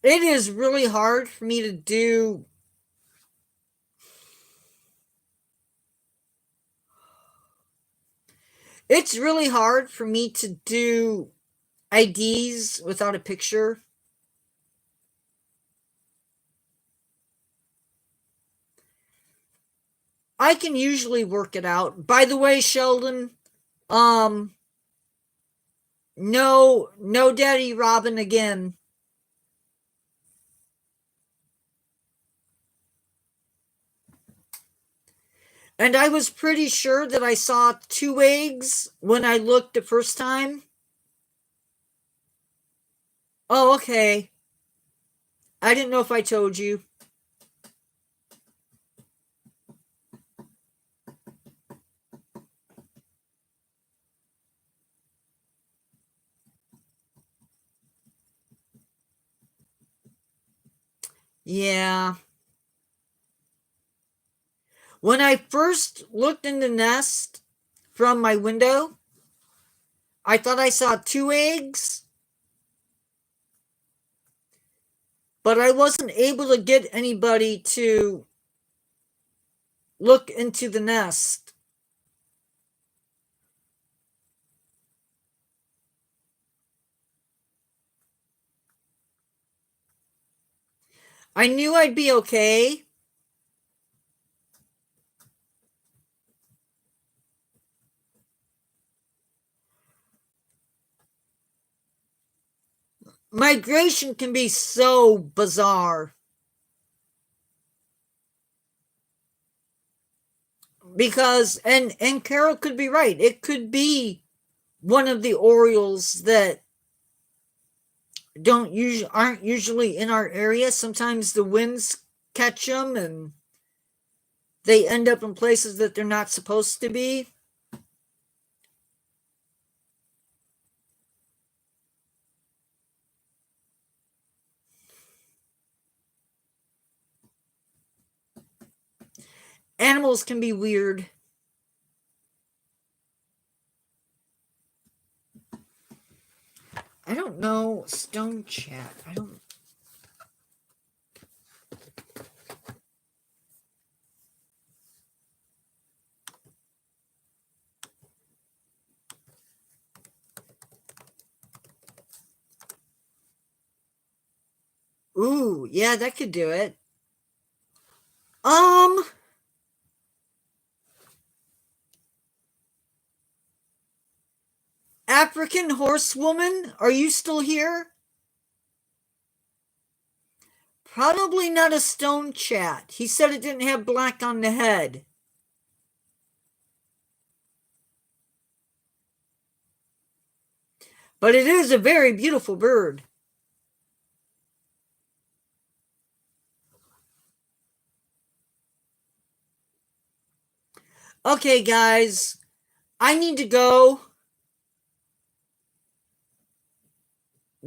It is really hard for me to do. It's really hard for me to do IDs without a picture. I can usually work it out. By the way, Sheldon, no Daddy Robin again. And I was pretty sure that I saw 2 eggs when I looked the first time. Oh, okay. I didn't know if I told you. Yeah. When I first looked in the nest from my window, I thought I saw 2 eggs, but I wasn't able to get anybody to look into the nest. I knew I'd be okay. Migration can be so bizarre. Because and Carol could be right. It could be one of the Orioles that aren't usually in our area. Sometimes the winds catch them and they end up in places that they're not supposed to be. Animals can be weird. I don't know. Stone chat. I don't. Ooh, yeah, that could do it. African horsewoman, are you still here? Probably not a stone chat. He said it didn't have black on the head. But it is a very beautiful bird. Okay, guys, I need to go.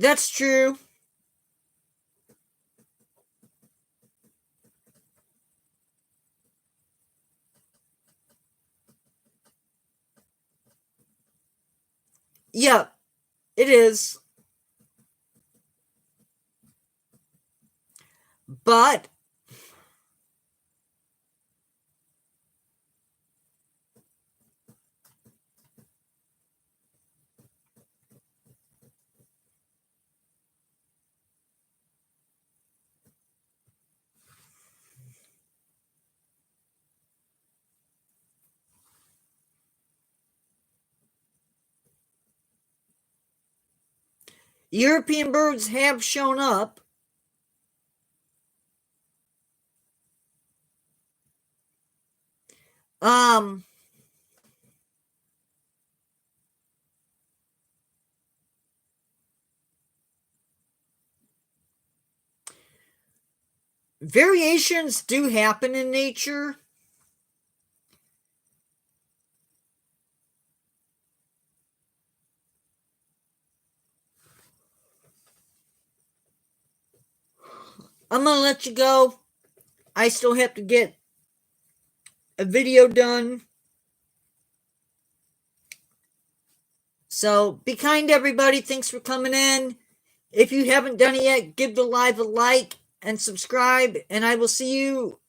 That's true. Yep, it is. But European birds have shown up. Um, variations do happen in nature. I'm gonna let you go. I still have to get a video done. So be kind to everybody. Thanks for coming in. If you haven't done it yet, give the live a like and subscribe, and I will see you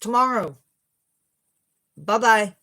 tomorrow. Bye bye.